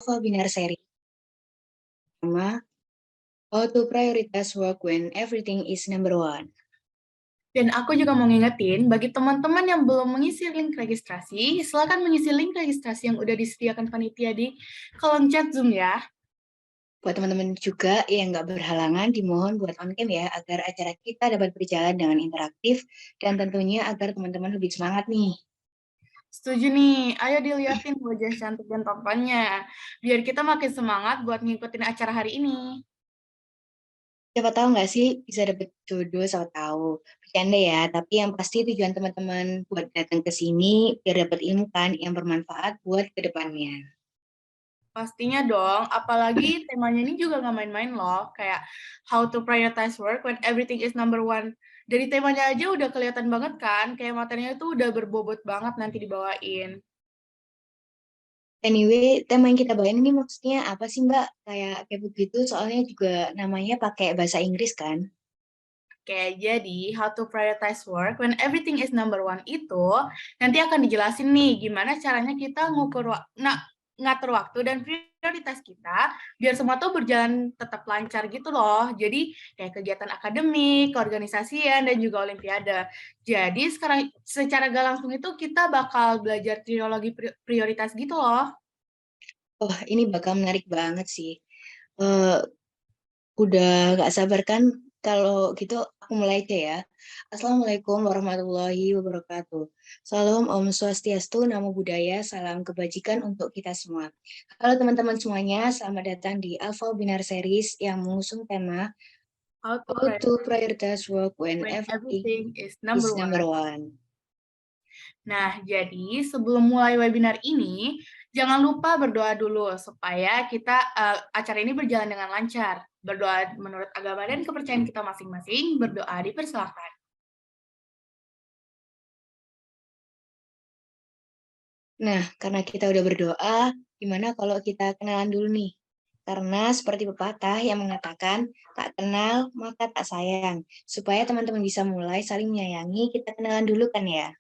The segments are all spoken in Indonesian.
Alpha Binar Series sama How to Prioritize Work When Everything is Number One. Dan aku juga mau ngingetin, bagi teman-teman yang belum mengisi link registrasi, silakan mengisi link registrasi yang udah disediakan panitia di kolom chat Zoom ya. Buat teman-teman juga yang nggak berhalangan, dimohon buat on cam ya, agar acara kita dapat berjalan dengan interaktif, dan tentunya agar teman-teman lebih semangat nih. Setuju nih, ayo diliatin wajah cantik dan tampannya, biar kita makin semangat buat ngikutin acara hari ini. Siapa tahu nggak sih bisa dapet jodoh, siapa tahu. Bercanda ya, tapi yang pasti tujuan teman-teman buat datang ke sini biar dapat ilmu kan yang bermanfaat buat ke depannya. Pastinya dong, apalagi temanya ini juga nggak main-main loh, kayak how to prioritize work when everything is number one. Dari temanya aja udah kelihatan banget kan, kayak materinya tuh udah berbobot banget nanti dibawain. Anyway, tema yang kita bawain ini maksudnya apa sih Mbak? Kayak begitu, soalnya juga namanya pakai bahasa Inggris kan? Oke, jadi how to prioritize work when everything is number one itu nanti akan dijelasin nih gimana caranya kita ngatur waktu dan prioritas kita biar semua tuh berjalan tetap lancar gitu loh. Jadi kayak kegiatan akademik, keorganisasian, dan juga olimpiade. Jadi sekarang secara gak langsung itu kita bakal belajar trilogi prioritas gitu loh. Oh, ini bakal menarik banget sih. Eh, udah gak sabar kan? Kalau gitu aku mulai aja ya. Assalamualaikum warahmatullahi wabarakatuh. Salam Om Swastiastu, Namo Buddhaya, salam kebajikan untuk kita semua. Halo teman-teman semuanya, selamat datang di Alpha Binar Series yang mengusung tema How to How to prioritize Prioritize Work When when Everything everything is is number one. Number One. Nah, jadi sebelum mulai webinar ini, jangan lupa berdoa dulu supaya acara ini berjalan dengan lancar. Berdoa menurut agama dan kepercayaan kita masing-masing, berdoa dipersilakan. Nah, karena kita udah berdoa, gimana kalau kita kenalan dulu nih? Karena seperti pepatah yang mengatakan, tak kenal maka tak sayang. Supaya teman-teman bisa mulai saling menyayangi, kita kenalan dulu kan ya?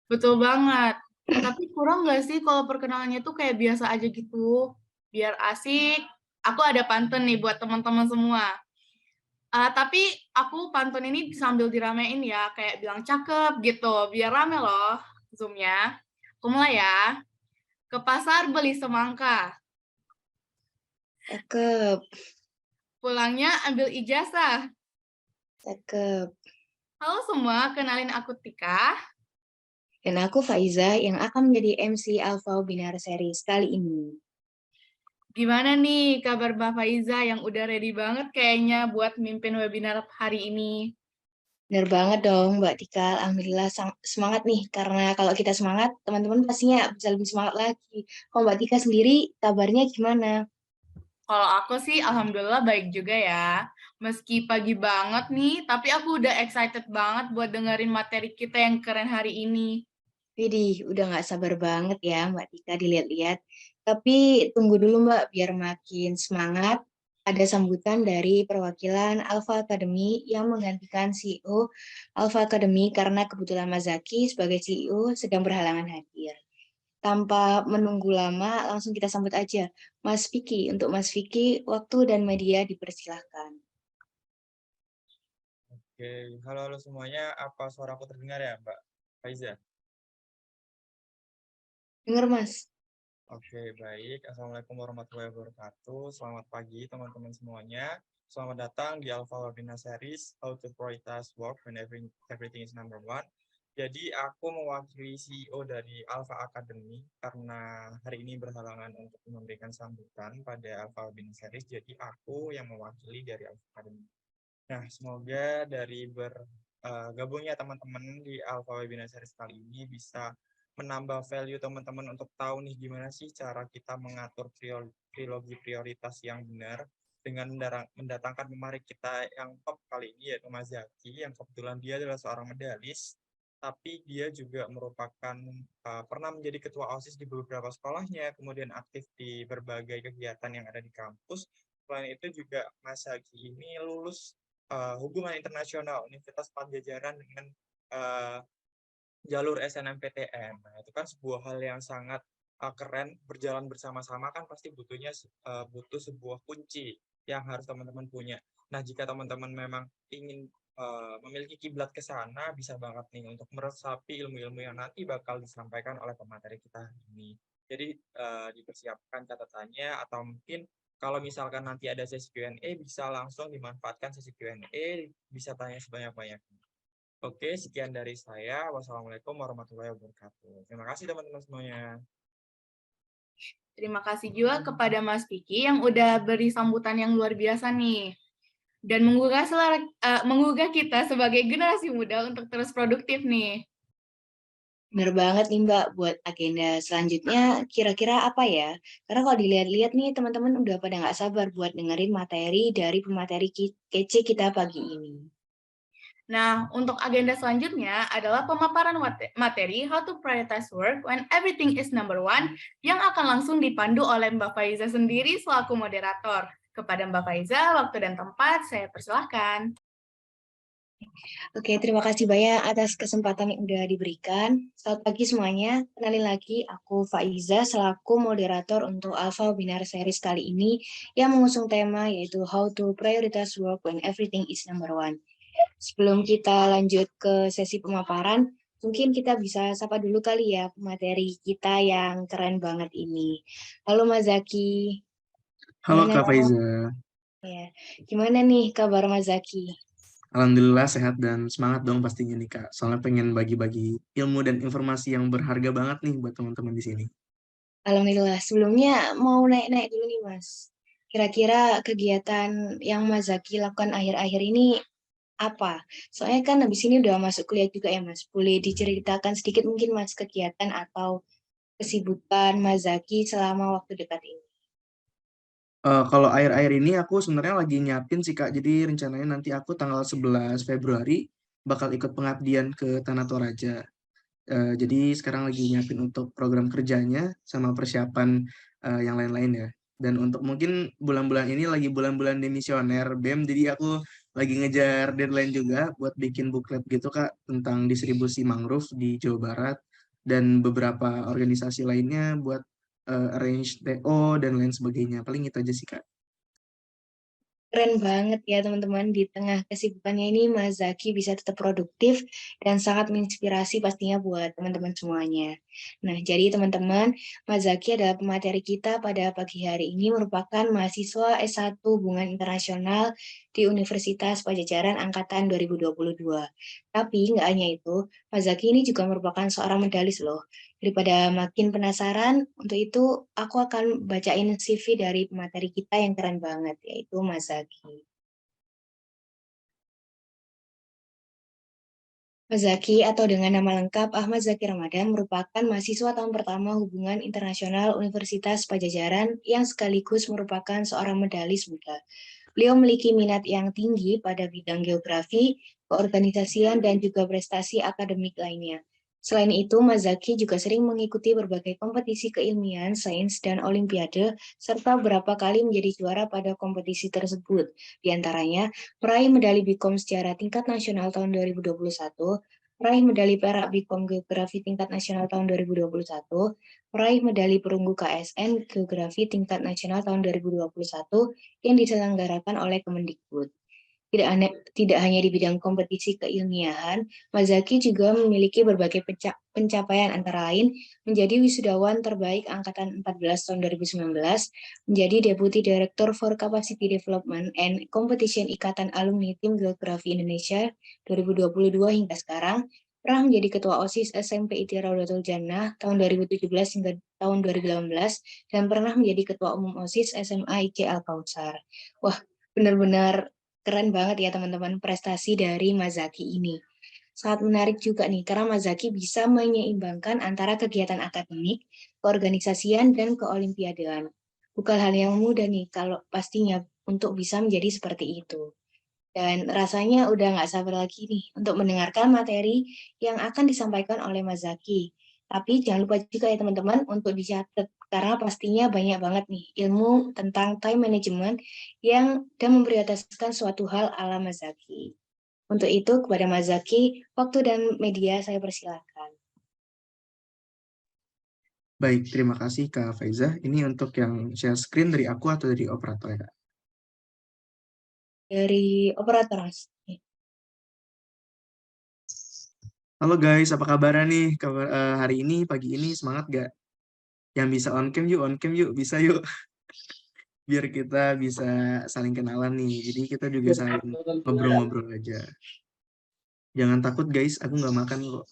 Betul banget. Tapi kurang nggak sih kalau perkenalannya tuh kayak biasa aja gitu? Biar asik. Aku ada pantun nih buat teman-teman semua. Tapi aku pantun ini sambil diramein ya, kayak bilang cakep gitu, biar rame loh Zoom-nya. Aku mulai ya. Ke pasar beli semangka. Cakep, Pulangnya ambil ijazah. cakep. Halo semua, kenalin aku Tika. Dan aku Faiza yang akan menjadi MC Alpha Binar Series kali ini. Gimana nih kabar Mbak Faiza yang udah ready banget kayaknya buat mimpin webinar hari ini? Bener banget dong, Mbak Tika. Alhamdulillah semangat nih, karena kalau kita semangat, teman-teman pastinya bisa lebih semangat lagi. Kalau Mbak Tika sendiri, kabarnya gimana? Kalau aku sih alhamdulillah baik juga ya. Meski pagi banget nih, tapi aku udah excited banget buat dengerin materi kita yang keren hari ini. Widih, udah nggak sabar banget ya Mbak Tika dilihat-lihat. Tapi tunggu dulu Mbak, biar makin semangat. Ada sambutan dari perwakilan Alpha Academy yang menggantikan CEO Alpha Academy karena kebetulan Mas Zaki sebagai CEO sedang berhalangan hadir. Tanpa menunggu lama, langsung kita sambut aja. Mas Vicky, untuk Mas Vicky, waktu dan media dipersilahkan. Oke, halo semuanya. Apa suaraku terdengar ya, Mbak Faiza? Dengar Mas? Oke, baik. Assalamualaikum warahmatullahi wabarakatuh. Selamat pagi, teman-teman semuanya. Selamat datang di Alpha Webinar Series, How to Prioritize Work When Everything is Number One. Jadi, aku mewakili CEO dari Alpha Academy karena hari ini berhalangan untuk memberikan sambutan pada Alpha Webinar Series. Jadi, aku yang mewakili dari Alpha Academy. Nah, semoga dari bergabungnya teman-teman di Alpha Webinar Series kali ini bisa menambah value teman-teman untuk tahu nih gimana sih cara kita mengatur trilogi prioritas yang benar dengan mendatangkan pemarik kita yang top kali ini yaitu Mas Zaki yang kebetulan dia adalah seorang medalis tapi dia juga merupakan pernah menjadi ketua OSIS di beberapa sekolahnya, kemudian aktif di berbagai kegiatan yang ada di kampus. Selain itu juga Mas Zaki ini lulus hubungan internasional Universitas Pajajaran dengan jalur SNMPTN. Nah, itu kan sebuah hal yang sangat keren, berjalan bersama-sama kan pasti butuh sebuah kunci yang harus teman-teman punya. Nah, jika teman-teman memang ingin memiliki kiblat ke sana, bisa banget nih untuk meresapi ilmu-ilmu yang nanti bakal disampaikan oleh pemateri kita hari ini. Jadi dipersiapkan catatannya, atau mungkin kalau misalkan nanti ada sesi Q&A, bisa langsung dimanfaatkan sesi Q&A, bisa tanya sebanyak-banyaknya. Oke, sekian dari saya. Wassalamualaikum warahmatullahi wabarakatuh. Terima kasih teman-teman semuanya. Terima kasih juga kepada Mas Vicky yang udah beri sambutan yang luar biasa nih. Dan menggugah kita sebagai generasi muda untuk terus produktif nih. Bener banget nih Mbak, buat agenda selanjutnya kira-kira apa ya? Karena kalau dilihat-lihat nih teman-teman udah pada nggak sabar buat dengerin materi dari pemateri kece kita pagi ini. Nah, untuk agenda selanjutnya adalah pemaparan materi How to Prioritize Work When Everything is Number One yang akan langsung dipandu oleh Mbak Faiza sendiri selaku moderator. Kepada Mbak Faiza, waktu dan tempat saya persilahkan. Oke, terima kasih banyak atas kesempatan yang udah diberikan. Selamat pagi semuanya. Kenalin lagi, aku Faiza selaku moderator untuk Alpha Webinar Series kali ini yang mengusung tema yaitu How to Prioritize Work When Everything is Number One. Sebelum kita lanjut ke sesi pemaparan, mungkin kita bisa sapa dulu kali ya materi kita yang keren banget ini. Halo Mas Zaki. Halo Gimana? Kak Faiza, Ya, gimana nih kabar Mas Zaki? Alhamdulillah sehat dan semangat dong pastinya nih Kak. Soalnya pengen bagi-bagi ilmu dan informasi yang berharga banget nih buat teman-teman di sini. Alhamdulillah. Sebelumnya mau naik-naik dulu nih Mas. Kira-kira kegiatan yang Mas Zaki lakukan akhir-akhir ini apa? Soalnya kan habis ini udah masuk kuliah juga ya Mas. Boleh diceritakan sedikit mungkin Mas kegiatan atau kesibukan Mas Zaki selama waktu dekat ini? Kalau akhir-akhir ini aku sebenarnya lagi nyiapin sih Kak. Jadi rencananya nanti aku tanggal 11 Februari bakal ikut pengabdian ke Tanah Toraja. Jadi sekarang lagi nyiapin untuk program kerjanya sama persiapan yang lain-lain ya. Dan untuk mungkin bulan-bulan ini lagi bulan-bulan demisioner BEM, jadi aku lagi ngejar deadline juga buat bikin booklet gitu Kak tentang distribusi mangrove di Jawa Barat dan beberapa organisasi lainnya buat arrange TO dan lain sebagainya. Paling itu aja sih Kak. Keren banget ya teman-teman, di tengah kesibukannya ini Mas Zaki bisa tetap produktif dan sangat menginspirasi pastinya buat teman-teman semuanya. Nah, jadi teman-teman, Mas Zaki adalah pemateri kita pada pagi hari ini merupakan mahasiswa S1 Hubungan Internasional di Universitas Pajajaran Angkatan 2022. Tapi nggak hanya itu, Mas Zaki ini juga merupakan seorang medalis loh. Daripada makin penasaran, untuk itu aku akan bacain CV dari pemateri kita yang keren banget, yaitu Mas Zaki. Mas Zaki atau dengan nama lengkap Ahmad Zaki Ramadan merupakan mahasiswa tahun pertama Hubungan Internasional Universitas Pajajaran yang sekaligus merupakan seorang medalis muda. Beliau memiliki minat yang tinggi pada bidang geografi, keorganisasian, dan juga prestasi akademik lainnya. Selain itu, Mas Zaki juga sering mengikuti berbagai kompetisi keilmian, sains, dan olimpiade, serta beberapa kali menjadi juara pada kompetisi tersebut. Di antaranya, meraih medali BIKOM sejarah tingkat nasional tahun 2021, meraih medali perak BIKOM Geografi tingkat nasional tahun 2021, meraih medali perunggu KSN Geografi tingkat nasional tahun 2021 yang diselenggarakan oleh Kemendikbud. Tidak hanya di bidang kompetisi keilmiahan, Mas Zaki juga memiliki berbagai pencapaian antara lain menjadi wisudawan terbaik Angkatan 14 tahun 2019, menjadi Deputy Director for Capacity Development and Competition Ikatan Alumni Tim Geografi Indonesia 2022 hingga sekarang, pernah menjadi Ketua OSIS SMP ITI Raudatul Jannah tahun 2017 hingga tahun 2018, dan pernah menjadi Ketua Umum OSIS SMA IC Al-Kautsar. Wah, benar-benar keren banget ya teman-teman prestasi dari Mas Zaki ini. Sangat menarik juga nih, karena Mas Zaki bisa menyeimbangkan antara kegiatan akademik, keorganisasian, dan keolimpiadean. Bukan hal yang mudah nih kalau pastinya untuk bisa menjadi seperti itu. Dan rasanya udah nggak sabar lagi nih untuk mendengarkan materi yang akan disampaikan oleh Mas Zaki. Tapi jangan lupa juga ya teman-teman untuk dicatat, karena pastinya banyak banget nih ilmu tentang time management dan memprioritaskan suatu hal ala Mas Zaki. Untuk itu, kepada Mas Zaki, waktu dan media saya persilakan. Baik, terima kasih Kak Faiza. Ini untuk yang share screen dari aku atau dari operator ya, Kak? Dari operator Mas. Halo guys, apa kabar nih? Kabar hari ini, pagi ini semangat gak? Yang bisa on cam yuk, bisa yuk. Biar kita bisa saling kenalan nih. Jadi kita juga saling ngobrol-ngobrol aja. Jangan takut guys, aku nggak makan kok.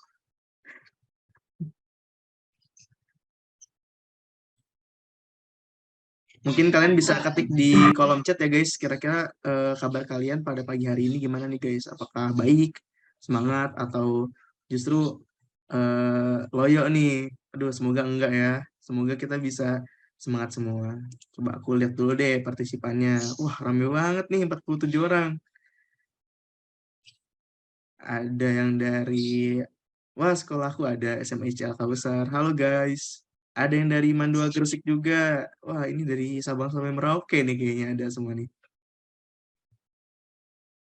Mungkin kalian bisa ketik di kolom chat ya guys, kira-kira kabar kalian pada pagi hari ini gimana nih guys? Apakah baik, semangat, atau justru loyo nih? Aduh, semoga enggak ya. Semoga kita bisa semangat semua. Coba aku lihat dulu deh partisipannya. Wah, rame banget nih, 47 orang. Ada yang dari, wah sekolahku ada SMIC Al-Kausar. Halo guys. Ada yang dari Mandua Gresik juga. Wah, ini dari Sabang sampai Merauke nih kayaknya ada semua nih.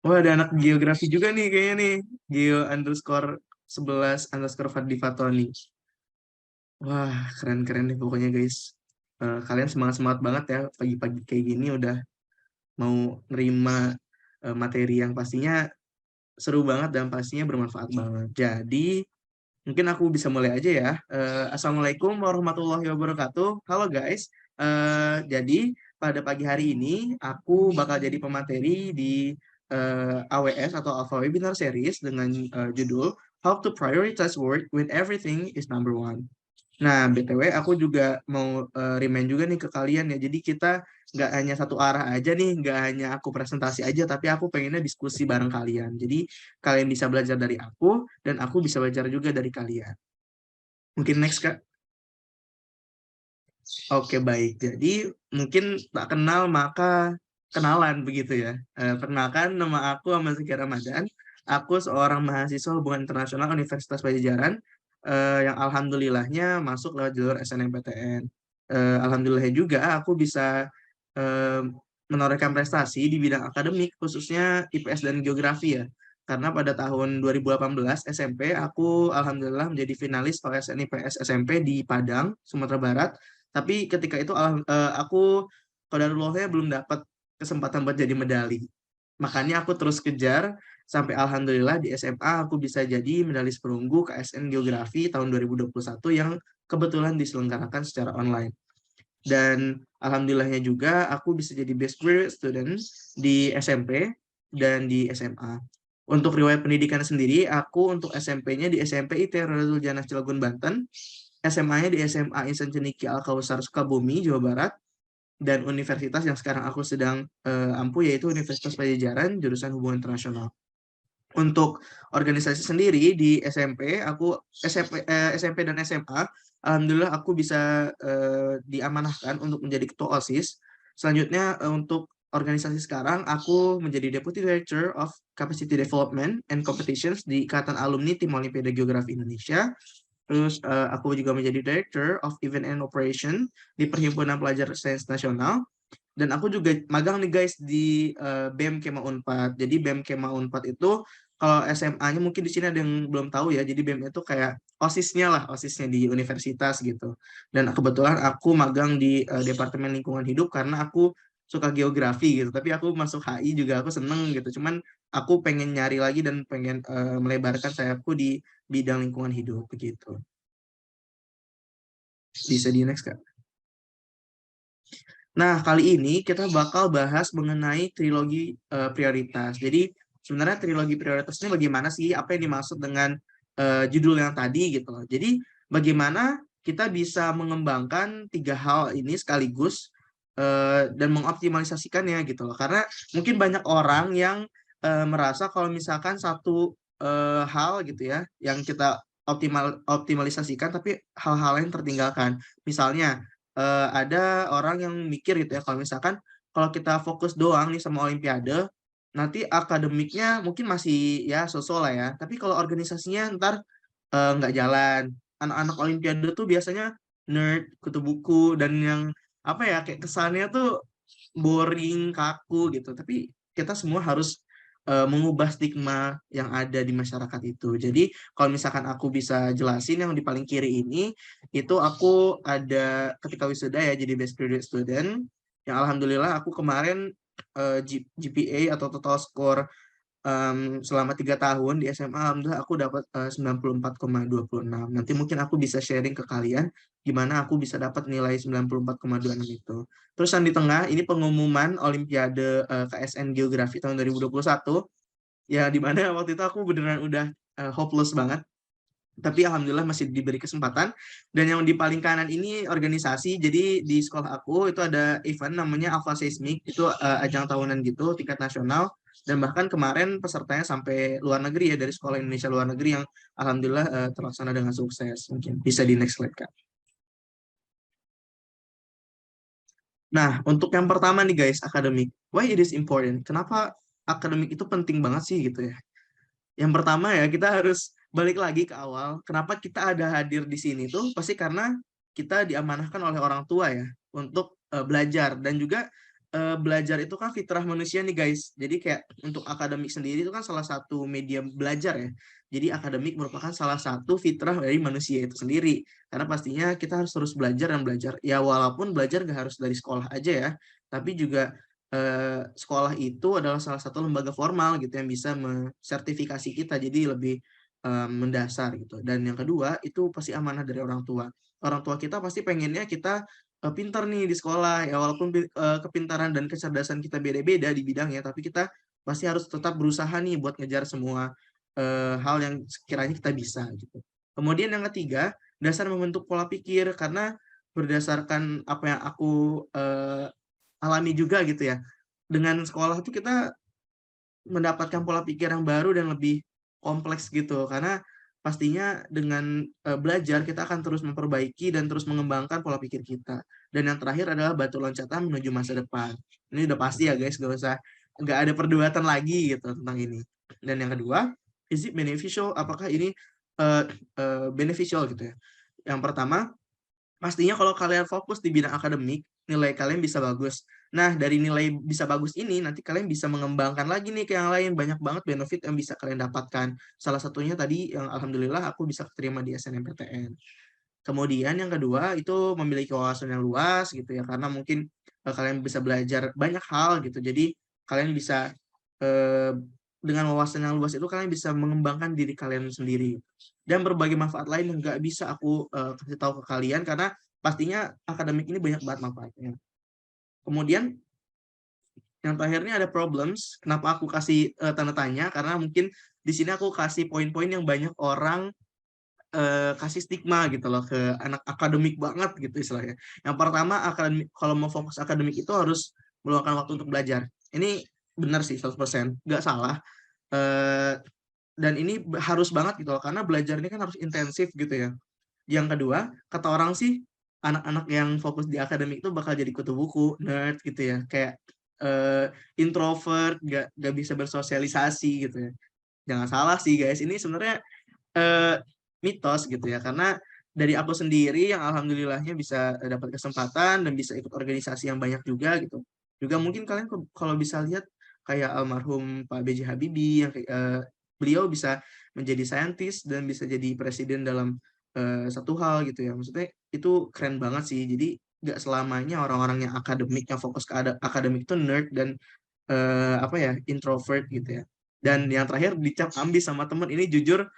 Wah, ada anak geografi juga nih kayaknya nih. Geo_11_Fadli Fatoni. Wah, keren-keren nih pokoknya guys. Kalian semangat-semangat banget ya pagi-pagi kayak gini udah mau nerima materi yang pastinya seru banget dan pastinya bermanfaat banget. Jadi, mungkin aku bisa mulai aja ya. Assalamualaikum warahmatullahi wabarakatuh. Halo guys. Jadi pada pagi hari ini aku bakal jadi pemateri di AWS atau Alpha Webinar Series dengan judul How to Prioritize Work When Everything is Number One. Nah, BTW aku juga mau remind juga nih ke kalian ya. Jadi kita nggak hanya satu arah aja nih, nggak hanya aku presentasi aja, tapi aku pengennya diskusi bareng kalian. Jadi kalian bisa belajar dari aku, dan aku bisa belajar juga dari kalian. Mungkin next, Kak. Oke, baik. Jadi mungkin tak kenal maka kenalan begitu ya. Perkenalkan, nama aku Ahmad Zaki Ramadan. Aku seorang mahasiswa hubungan internasional Universitas Pajajaran yang alhamdulillahnya masuk lewat jalur SNMPTN. Alhamdulillah juga aku bisa eh, menorehkan prestasi di bidang akademik khususnya IPS dan geografi ya. Karena pada tahun 2018 SMP aku alhamdulillah menjadi finalis OSN IPS SMP di Padang, Sumatera Barat. Tapi ketika itu aku kodarullahnya belum dapat kesempatan buat jadi medali. Makanya aku terus kejar sampai alhamdulillah di SMA aku bisa jadi medalis perunggu KSN Geografi tahun 2021 yang kebetulan diselenggarakan secara online. Dan alhamdulillahnya juga aku bisa jadi best graduate student di SMP dan di SMA. Untuk riwayat pendidikan sendiri, aku untuk SMP-nya di SMP ITER Radul Janah Cilegon Banten, SMA-nya di SMA Insan Ceniki Al-Kausar Sukabumi, Jawa Barat, dan universitas yang sekarang aku sedang ampu yaitu Universitas Pajajaran jurusan Hubungan Internasional. Untuk organisasi sendiri di SMP, aku SMP dan SMA, alhamdulillah aku bisa diamanahkan untuk menjadi ketua OSIS. Selanjutnya untuk organisasi sekarang, aku menjadi Deputy Director of Capacity Development and Competitions di Ikatan Alumni Tim Olimpiade Geografi Indonesia. Terus aku juga menjadi Director of Event and Operation di Perhimpunan Pelajar Sains Nasional. Dan aku juga magang nih guys di BEM Kema Unpad. Jadi BEM Kema Unpad itu kalau SMA-nya mungkin di sini ada yang belum tahu ya. Jadi BEM itu kayak OSIS-nya di universitas gitu. Dan kebetulan aku magang di Departemen Lingkungan Hidup karena aku suka geografi gitu. Tapi aku masuk HI juga aku seneng gitu. Cuman aku pengen nyari lagi dan pengen melebarkan sayapku di bidang lingkungan hidup begitu. Bisa di next, Kak. Nah, kali ini kita bakal bahas mengenai trilogi prioritas. Jadi, sebenarnya trilogi prioritas ini bagaimana sih? Apa yang dimaksud dengan judul yang tadi gitu loh. Jadi, bagaimana kita bisa mengembangkan tiga hal ini sekaligus dan mengoptimalisasikannya gitu loh. Karena mungkin banyak orang yang merasa kalau misalkan satu hal gitu ya, yang kita optimalisasikan, tapi hal-hal lain tertinggalkan. Misalnya, ada orang yang mikir gitu ya, kalau misalkan kalau kita fokus doang nih sama Olimpiade, nanti akademiknya mungkin masih ya so-so lah ya. Tapi kalau organisasinya ntar nggak jalan. Anak-anak Olimpiade tuh biasanya nerd, kutu buku, dan yang apa ya kayak kesannya tuh boring, kaku gitu. Tapi kita semua harus mengubah stigma yang ada di masyarakat itu. Jadi kalau misalkan aku bisa jelasin yang di paling kiri ini, itu aku ada ketika wisuda ya jadi best graduate student, yang alhamdulillah aku kemarin GPA atau total score selama 3 tahun di SMA, alhamdulillah aku dapat 94,26. Nanti mungkin aku bisa sharing ke kalian gimana aku bisa dapat nilai 94,26 itu. Terus yang di tengah ini pengumuman Olimpiade KSN Geografi tahun 2021, ya dimana waktu itu aku beneran udah hopeless banget, tapi alhamdulillah masih diberi kesempatan. Dan yang di paling kanan ini organisasi, jadi di sekolah aku itu ada event namanya Alpha Seismic, itu ajang tahunan gitu tingkat nasional, dan bahkan kemarin pesertanya sampai luar negeri ya, dari sekolah Indonesia luar negeri, yang alhamdulillah terlaksana dengan sukses. Mungkin bisa di next slide, Kak. Nah, untuk yang pertama nih guys, akademik. Why it is important? Kenapa akademik itu penting banget sih gitu ya? Yang pertama ya, kita harus balik lagi ke awal. Kenapa kita ada hadir di sini tuh pasti karena kita diamanahkan oleh orang tua ya untuk belajar. Dan juga belajar itu kan fitrah manusia nih guys. Jadi kayak untuk akademik sendiri itu kan salah satu media belajar ya. Jadi akademik merupakan salah satu fitrah dari manusia itu sendiri. Karena pastinya kita harus terus belajar dan belajar. Ya walaupun belajar gak harus dari sekolah aja ya, tapi juga sekolah itu adalah salah satu lembaga formal gitu yang bisa mensertifikasi kita jadi lebih mendasar gitu. Dan yang kedua itu pasti amanah dari orang tua. Orang tua kita pasti pengennya kita pintar nih di sekolah ya, walaupun kepintaran dan kecerdasan kita beda-beda di bidangnya, tapi kita pasti harus tetap berusaha nih buat ngejar semua hal yang sekiranya kita bisa gitu. Kemudian yang ketiga, dasar membentuk pola pikir, karena berdasarkan apa yang aku alami juga gitu ya. Dengan sekolah tuh kita mendapatkan pola pikir yang baru dan lebih kompleks gitu. Karena pastinya dengan belajar kita akan terus memperbaiki dan terus mengembangkan pola pikir kita. Dan yang terakhir adalah batu loncatan menuju masa depan. Ini udah pasti ya guys, nggak ada perdebatan lagi gitu tentang ini. Dan yang kedua, is it beneficial? Apakah ini beneficial gitu ya? Yang pertama, pastinya kalau kalian fokus di bidang akademik, nilai kalian bisa bagus. Nah, dari nilai bisa bagus ini, nanti kalian bisa mengembangkan lagi nih ke yang lain. Banyak banget benefit yang bisa kalian dapatkan. Salah satunya tadi yang alhamdulillah aku bisa keterima di SNMPTN. Kemudian yang kedua, itu memiliki wawasan yang luas gitu ya, karena mungkin kalian bisa belajar banyak hal gitu. Jadi, kalian bisa eh, dengan wawasan yang luas itu kalian bisa mengembangkan diri kalian sendiri. Dan berbagai manfaat lain yang nggak bisa aku kasih tahu ke kalian, karena pastinya akademik ini banyak banget manfaatnya. Kemudian yang terakhirnya ada problems. Kenapa aku kasih tanda tanya? Karena mungkin di sini aku kasih poin-poin yang banyak orang kasih stigma gitu loh ke anak akademik banget gitu istilahnya. Yang pertama, akademik, kalau mau fokus akademik itu harus meluangkan waktu untuk belajar. Ini benar sih 100%, nggak salah. Eh, dan ini harus banget gitu loh, karena belajar ini kan harus intensif gitu ya. Yang kedua, kata orang sih, anak-anak yang fokus di akademik itu bakal jadi kutu buku, nerd gitu ya, kayak eh, introvert, gak bisa bersosialisasi gitu ya. Jangan salah sih guys, ini sebenarnya eh, mitos gitu ya, karena dari aku sendiri yang alhamdulillahnya bisa dapat kesempatan dan bisa ikut organisasi yang banyak juga gitu. Juga mungkin kalian kalau bisa lihat kayak almarhum Pak B.J. Habibie yang beliau bisa menjadi saintis dan bisa jadi presiden dalam satu hal gitu ya. Maksudnya itu keren banget sih. Jadi nggak selamanya orang-orang yang akademik yang fokus ke akademik itu nerd dan apa ya, introvert gitu ya. Dan yang terakhir, dicap ambis sama temen, ini jujur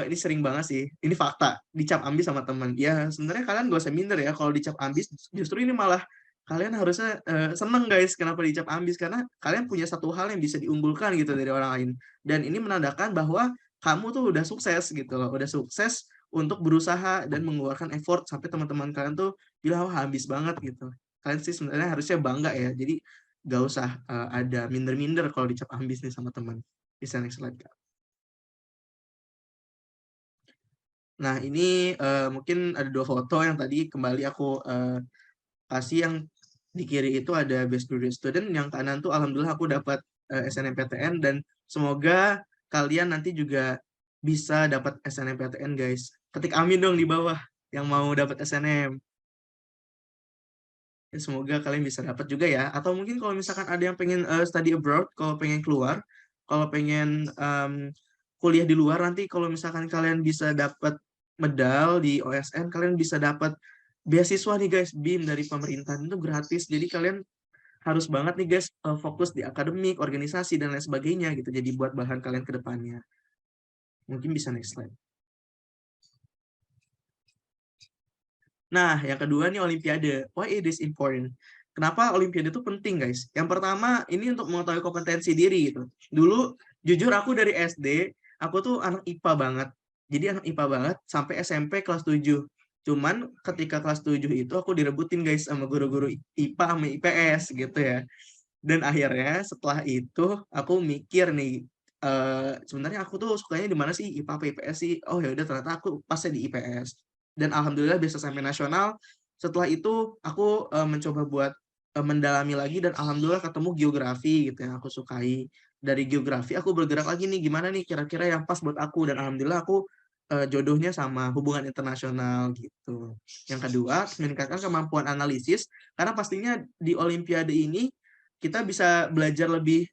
ini sering banget sih. Ini fakta, dicap ambis sama teman. Ya sebenarnya kalian gak usah minder ya kalau dicap ambis. Justru ini malah kalian harusnya seneng guys. Kenapa dicap ambis? Karena kalian punya satu hal yang bisa diunggulkan gitu dari orang lain. Dan ini menandakan bahwa kamu tuh udah sukses gitu loh. Udah sukses untuk berusaha dan mengeluarkan effort sampai teman-teman kalian tuh bilang, wah ambis banget gitu. Kalian sih sebenarnya harusnya bangga ya. Jadi gak usah ada minder-minder kalau dicap ambis nih sama teman. Bisa next slide, Kak. Nah, ini mungkin ada 2 foto yang tadi kembali aku kasih. Yang di kiri itu ada best graduate student, yang kanan tuh alhamdulillah aku dapat SNMPTN, dan semoga kalian nanti juga bisa dapat SNMPTN guys. Ketik amin dong di bawah yang mau dapat SNM. Ya, semoga kalian bisa dapat juga ya. Atau mungkin kalau misalkan ada yang pengen study abroad, kalau pengen keluar, kalau pengen kuliah di luar nanti kalau misalkan kalian bisa dapat medal di OSN, kalian bisa dapat beasiswa nih guys, BIM dari pemerintah itu gratis. Jadi kalian harus banget nih guys fokus di akademik, organisasi dan lain sebagainya gitu. Jadi buat bahan kalian ke depannya. Mungkin bisa next slide. Nah, yang kedua nih Olimpiade. Why it is important? Kenapa Olimpiade itu penting, guys? Yang pertama, ini untuk mengetahui kompetensi diri gitu. Dulu, jujur aku dari SD, aku tuh anak IPA banget. Jadi anak IPA banget sampai SMP kelas 7. Cuman ketika kelas 7 itu aku direbutin guys sama guru-guru IPA sama IPS gitu ya. Dan akhirnya setelah itu aku mikir nih, sebenarnya aku tuh sukanya di mana sih, IPA apa IPS sih? Oh ya udah ternyata aku pasnya di IPS. Dan alhamdulillah bisa sampai nasional. Setelah itu aku mencoba buat mendalami lagi dan alhamdulillah ketemu geografi gitu yang aku sukai. Dari geografi aku bergerak lagi nih gimana nih kira-kira yang pas buat aku dan alhamdulillah aku jodohnya sama hubungan internasional gitu. Yang kedua, meningkatkan kemampuan analisis karena pastinya di Olimpiade ini kita bisa belajar lebih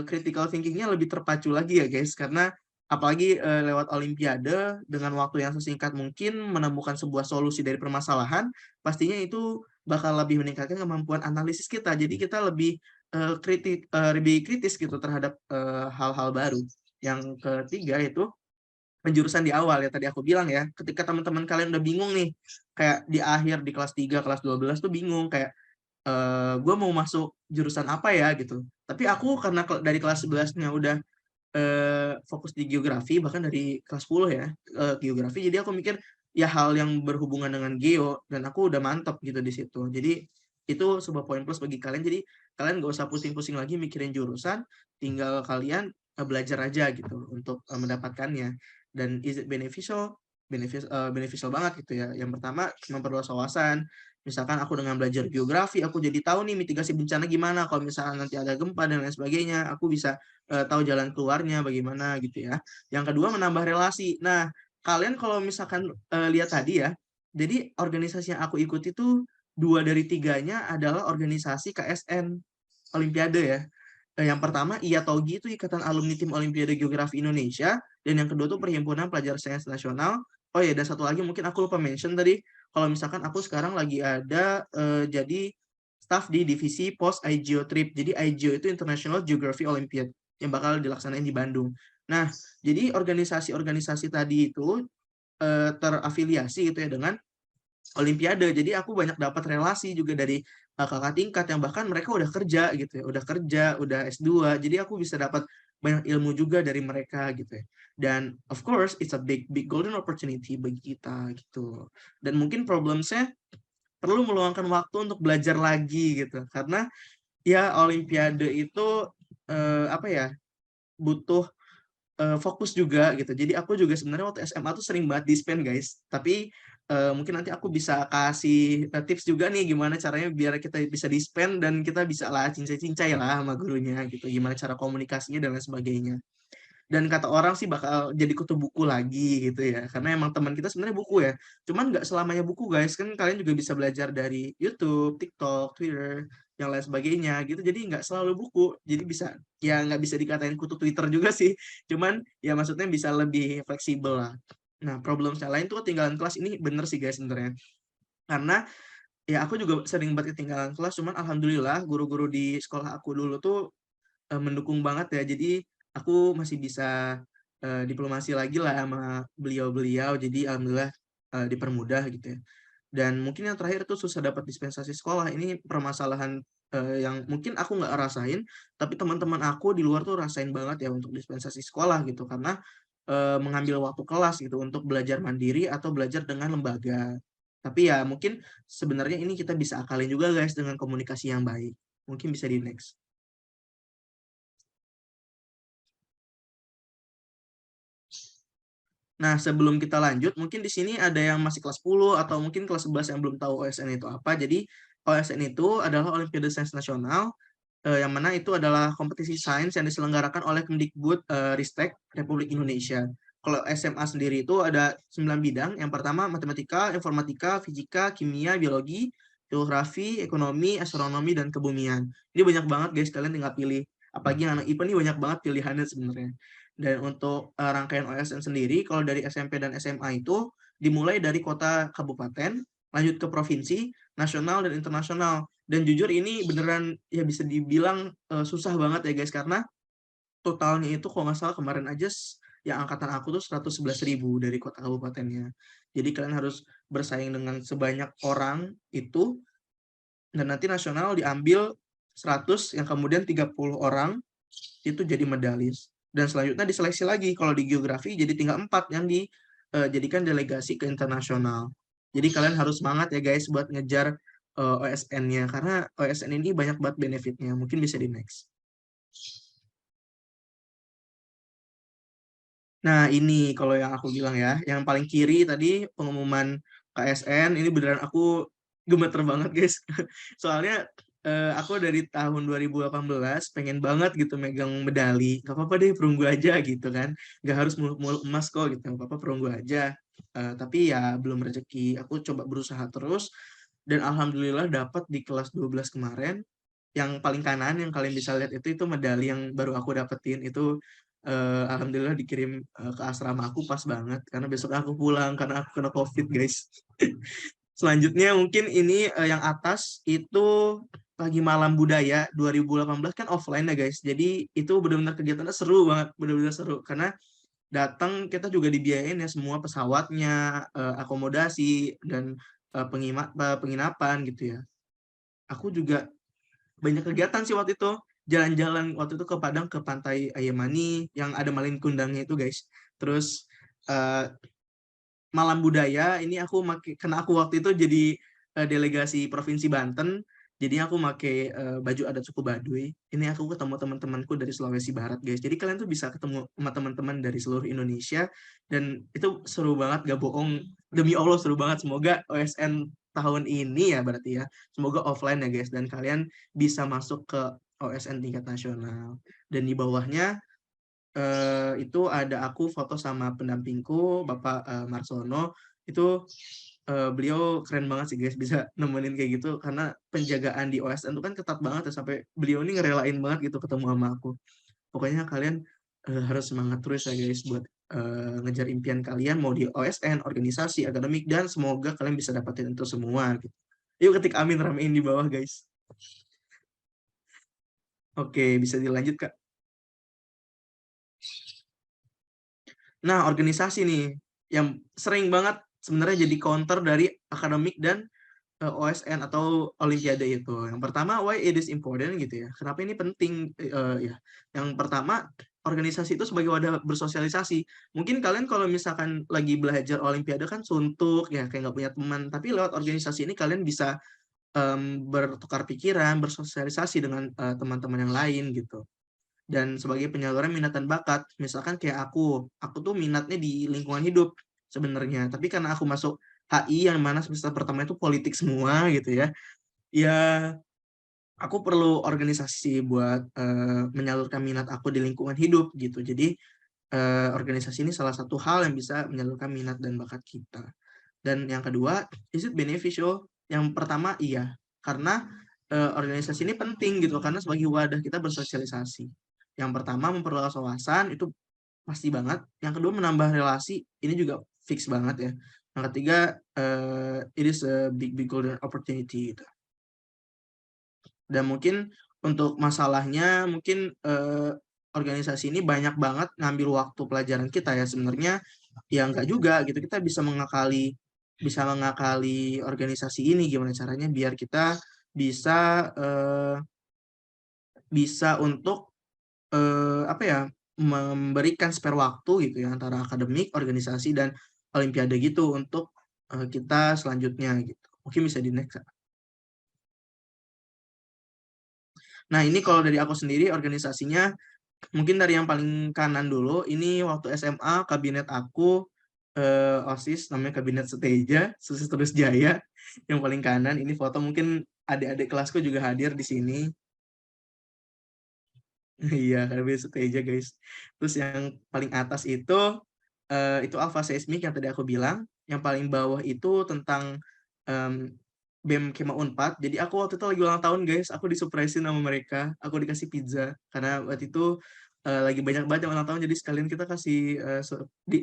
critical thinking-nya lebih terpacu lagi ya guys, karena apalagi lewat Olimpiade dengan waktu yang sesingkat mungkin menemukan sebuah solusi dari permasalahan, pastinya itu bakal lebih meningkatkan kemampuan analisis kita. Jadi kita lebih lebih kritis gitu terhadap hal-hal baru. Yang ketiga itu penjurusan di awal ya tadi aku bilang ya, ketika teman-teman kalian udah bingung nih, kayak di akhir di kelas 3 kelas 12 tuh bingung kayak gue mau masuk jurusan apa ya gitu. Tapi aku karena dari kelas 11-nya udah fokus di geografi, bahkan dari kelas 10 ya, geografi, jadi aku mikir ya hal yang berhubungan dengan geo, dan aku udah mantap gitu di situ. Jadi itu sebuah poin plus bagi kalian, jadi kalian gak usah pusing-pusing lagi mikirin jurusan, tinggal kalian belajar aja gitu untuk mendapatkannya. Dan is it beneficial? Beneficial banget gitu ya. Yang pertama, memperluas wawasan. Misalkan aku dengan belajar geografi, aku jadi tahu nih mitigasi bencana gimana. Kalau misalkan nanti ada gempa dan lain sebagainya, aku bisa tahu jalan keluarnya bagaimana gitu ya. Yang kedua, menambah relasi. Nah, kalian kalau misalkan lihat tadi ya, jadi organisasi yang aku ikuti itu 2 dari 3-nya adalah organisasi KSN Olimpiade ya. Yang pertama IATOGI itu Ikatan Alumni Tim Olimpiade Geografi Indonesia, dan yang kedua tuh Perhimpunan Pelajar Sains Nasional. Oh ya, dan satu lagi mungkin aku lupa mention tadi, kalau misalkan aku sekarang lagi ada jadi staff di divisi Post IGEO Trip. Jadi IGEO itu International Geography Olympiad yang bakal dilaksanain di Bandung. Nah, jadi organisasi-organisasi tadi itu terafiliasi gitu ya dengan Olimpiade. Jadi aku banyak dapat relasi juga dari kakak tingkat yang bahkan mereka udah kerja gitu ya, udah S2. Jadi aku bisa dapat banyak ilmu juga dari mereka gitu ya. Dan of course it's a big big golden opportunity bagi kita gitu. Dan mungkin problemsnya perlu meluangkan waktu untuk belajar lagi gitu. Karena ya Olimpiade itu apa ya, butuh fokus juga gitu. Jadi aku juga sebenarnya waktu SMA tuh sering banget dispen guys. Tapi mungkin nanti aku bisa kasih tips juga nih gimana caranya biar kita bisa dispen dan kita bisa lah cincai-cincai lah sama gurunya gitu. Gimana cara komunikasinya dan lain sebagainya. Dan kata orang sih bakal jadi kutu buku lagi gitu ya, karena emang teman kita sebenarnya buku ya, cuman nggak selamanya buku guys, kan kalian juga bisa belajar dari YouTube, TikTok, Twitter, yang lain sebagainya gitu. Jadi nggak selalu buku, jadi bisa ya nggak bisa dikatain kutu Twitter juga sih, cuman ya maksudnya bisa lebih fleksibel lah. Nah, problem yang lain tuh ketinggalan kelas, ini bener sih guys sebenarnya, karena ya aku juga sering banget ketinggalan kelas, cuman alhamdulillah guru-guru di sekolah aku dulu tuh mendukung banget ya. Jadi aku masih bisa diplomasi lagi lah sama beliau-beliau. Jadi alhamdulillah dipermudah gitu ya. Dan mungkin yang terakhir tuh susah dapat dispensasi sekolah. Ini permasalahan yang mungkin aku nggak rasain, tapi teman-teman aku di luar tuh rasain banget ya untuk dispensasi sekolah gitu. Karena mengambil waktu kelas gitu untuk belajar mandiri atau belajar dengan lembaga. Tapi ya mungkin sebenarnya ini kita bisa akalin juga guys dengan komunikasi yang baik. Mungkin bisa di next. Nah, sebelum kita lanjut, mungkin di sini ada yang masih kelas 10 atau mungkin kelas 11 yang belum tahu OSN itu apa. Jadi, OSN itu adalah Olimpiade Sains Nasional, yang mana itu adalah kompetisi sains yang diselenggarakan oleh Kemdikbud Ristek Republik Indonesia. Kalau SMA sendiri itu ada 9 bidang. Yang pertama matematika, informatika, fisika, kimia, biologi, geografi, ekonomi, astronomi, dan kebumian. Ini banyak banget guys, kalian tinggal pilih. Apalagi yang anak IPA nih banyak banget pilihannya sebenarnya. Dan untuk rangkaian OSN sendiri, kalau dari SMP dan SMA itu dimulai dari kota kabupaten, lanjut ke provinsi, nasional, dan internasional. Dan jujur ini beneran ya bisa dibilang susah banget ya guys, karena totalnya itu kalau nggak salah kemarin aja yang angkatan aku tuh 111.000 dari kota kabupatennya. Jadi kalian harus bersaing dengan sebanyak orang itu, dan nanti nasional diambil 100 yang kemudian 30 orang itu jadi medalis. Dan selanjutnya diseleksi lagi. Kalau di geografi jadi tinggal 4 yang dijadikan delegasi ke internasional. Jadi kalian harus semangat ya guys buat ngejar OSN-nya, karena OSN ini banyak banget benefitnya. Mungkin bisa di next. Nah, ini kalau yang aku bilang ya, yang paling kiri tadi pengumuman KSN, ini beneran aku gemeter banget guys. Soalnya aku dari tahun 2018 pengen banget gitu megang medali. Gak apa-apa deh perunggu aja gitu kan. Gak harus mulu emas kok gitu, gak apa-apa perunggu aja. Tapi ya belum rezeki. Aku coba berusaha terus, dan alhamdulillah dapat di kelas 12 kemarin. Yang paling kanan yang kalian bisa lihat itu medali yang baru aku dapetin itu, alhamdulillah dikirim ke asrama aku pas banget karena besok aku pulang karena aku kena COVID guys. Selanjutnya mungkin ini yang atas itu pagi malam budaya 2018 kan offline ya guys. Jadi itu benar-benar kegiatannya seru banget, benar-benar seru karena datang kita juga dibiayain ya semua pesawatnya, akomodasi, dan penginapan gitu ya. Aku juga banyak kegiatan sih waktu itu, jalan-jalan waktu itu ke Padang, ke pantai Ayamani yang ada Malin Kundangnya itu guys. Terus malam budaya ini aku karena aku waktu itu jadi delegasi provinsi Banten, jadi aku pakai baju adat suku Baduy. Ini aku ketemu teman-temanku dari Sulawesi Barat guys. Jadi kalian tuh bisa ketemu sama teman-teman dari seluruh Indonesia, dan itu seru banget, gak bohong, demi Allah seru banget. Semoga OSN tahun ini ya berarti ya, semoga offline ya guys, dan kalian bisa masuk ke OSN tingkat nasional. Dan di bawahnya itu ada aku foto sama pendampingku Bapak Marsono. Itu beliau keren banget sih guys, bisa nemenin kayak gitu karena penjagaan di OSN itu kan ketat banget ya, sampai beliau ini ngerelain banget gitu ketemu sama aku. Pokoknya kalian harus semangat terus ya guys buat ngejar impian kalian, mau di OSN, organisasi, akademik, dan semoga kalian bisa dapatin itu semua gitu. Yuk ketik amin, ramein di bawah guys. Oke, bisa dilanjut Kak. Nah, organisasi nih yang sering banget sebenarnya jadi counter dari akademik dan OSN atau Olimpiade itu. Yang pertama, why it is important gitu ya. Kenapa ini penting ya. Yang pertama, organisasi itu sebagai wadah bersosialisasi. Mungkin kalian kalau misalkan lagi belajar Olimpiade kan suntuk ya, kayak nggak punya teman. Tapi lewat organisasi ini kalian bisa bertukar pikiran, bersosialisasi dengan teman-teman yang lain gitu. Dan sebagai penyaluran minat dan bakat, misalkan kayak aku tuh minatnya di lingkungan hidup sebenarnya, tapi karena aku masuk HI yang mana semester pertama itu politik semua gitu ya, ya aku perlu organisasi buat menyalurkan minat aku di lingkungan hidup gitu. Jadi organisasi ini salah satu hal yang bisa menyalurkan minat dan bakat kita. Dan yang kedua, is it beneficial? Yang pertama iya, karena organisasi ini penting gitu, karena sebagai wadah kita bersosialisasi. Yang pertama memperluas wawasan, itu pasti banget. Yang kedua menambah relasi, ini juga fix banget ya. Yang ketiga, it is a big golden opportunity gitu. Dan mungkin untuk masalahnya, mungkin organisasi ini banyak banget ngambil waktu pelajaran kita ya. Sebenarnya ya enggak juga gitu, kita bisa mengakali organisasi ini gimana caranya biar kita bisa untuk apa ya, memberikan spare waktu gitu ya antara akademik, organisasi, dan olimpiade gitu untuk kita selanjutnya gitu. Mungkin bisa di next. Nah, ini kalau dari aku sendiri organisasinya mungkin dari yang paling kanan dulu. Ini waktu SMA kabinet aku OSIS namanya Kabinet Seteja, Sukses Terus Jaya. Yang paling kanan ini foto, mungkin adik-adik kelasku juga hadir di sini. Iya, Kabinet Seteja guys. Terus yang paling atas itu Alpha Seismic yang tadi aku bilang. Yang paling bawah itu tentang BEM Kema Unpad. Jadi aku waktu itu lagi ulang tahun guys, aku disurprisein sama mereka, aku dikasih pizza karena waktu itu lagi banyak banget yang ulang tahun, jadi sekalian kita kasih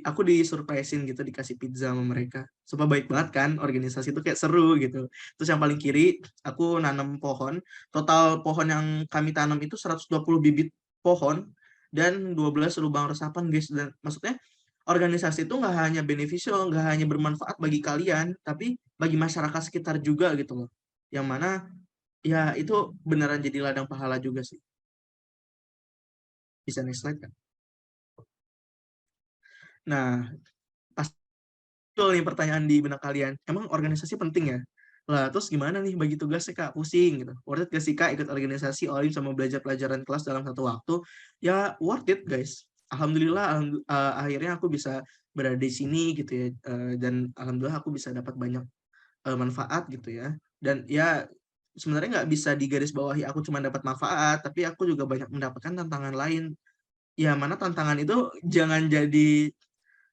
aku disurprisein gitu, dikasih pizza sama mereka. Sumpah baik banget kan, organisasi itu kayak seru gitu. Terus yang paling kiri aku nanam pohon, total pohon yang kami tanam itu 120 bibit pohon dan 12 lubang resapan guys. Dan maksudnya organisasi itu nggak hanya beneficial, nggak hanya bermanfaat bagi kalian, tapi bagi masyarakat sekitar juga gitu loh. Yang mana ya itu beneran jadi ladang pahala juga sih. Bisa next slide kan? Nah, pasti nih pertanyaan di benak kalian, emang organisasi penting ya? Lah, terus gimana nih bagi tugasnya Kak? Pusing gitu. Worth it gak sih Kak ikut organisasi OLIM sama belajar pelajaran kelas dalam satu waktu? Ya worth it guys. Alhamdulillah, akhirnya aku bisa berada di sini gitu ya. Dan alhamdulillah aku bisa dapat banyak manfaat gitu ya. Dan ya sebenarnya nggak bisa digarisbawahi aku cuma dapat manfaat, tapi aku juga banyak mendapatkan tantangan lain. Ya mana tantangan itu jangan jadi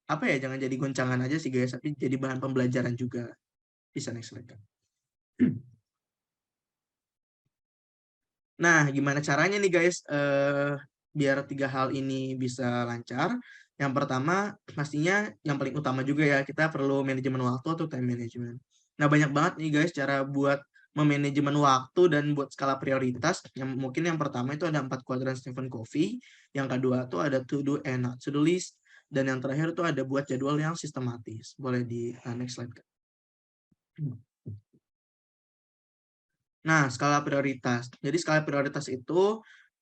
apa ya, jangan jadi goncangan aja sih guys, tapi jadi bahan pembelajaran juga. Bisa next slide kan? Nah, gimana caranya nih guys biar 3 hal ini bisa lancar? Yang pertama, pastinya yang paling utama juga ya, kita perlu manajemen waktu atau time management. Nah, banyak banget nih guys cara buat memanajemen waktu dan buat skala prioritas. Yang mungkin yang pertama itu ada 4 kuadran Stephen Covey, yang kedua tuh ada to do and not to do list, dan yang terakhir tuh ada buat jadwal yang sistematis. Boleh di next slide. Nah, skala prioritas. Jadi skala prioritas itu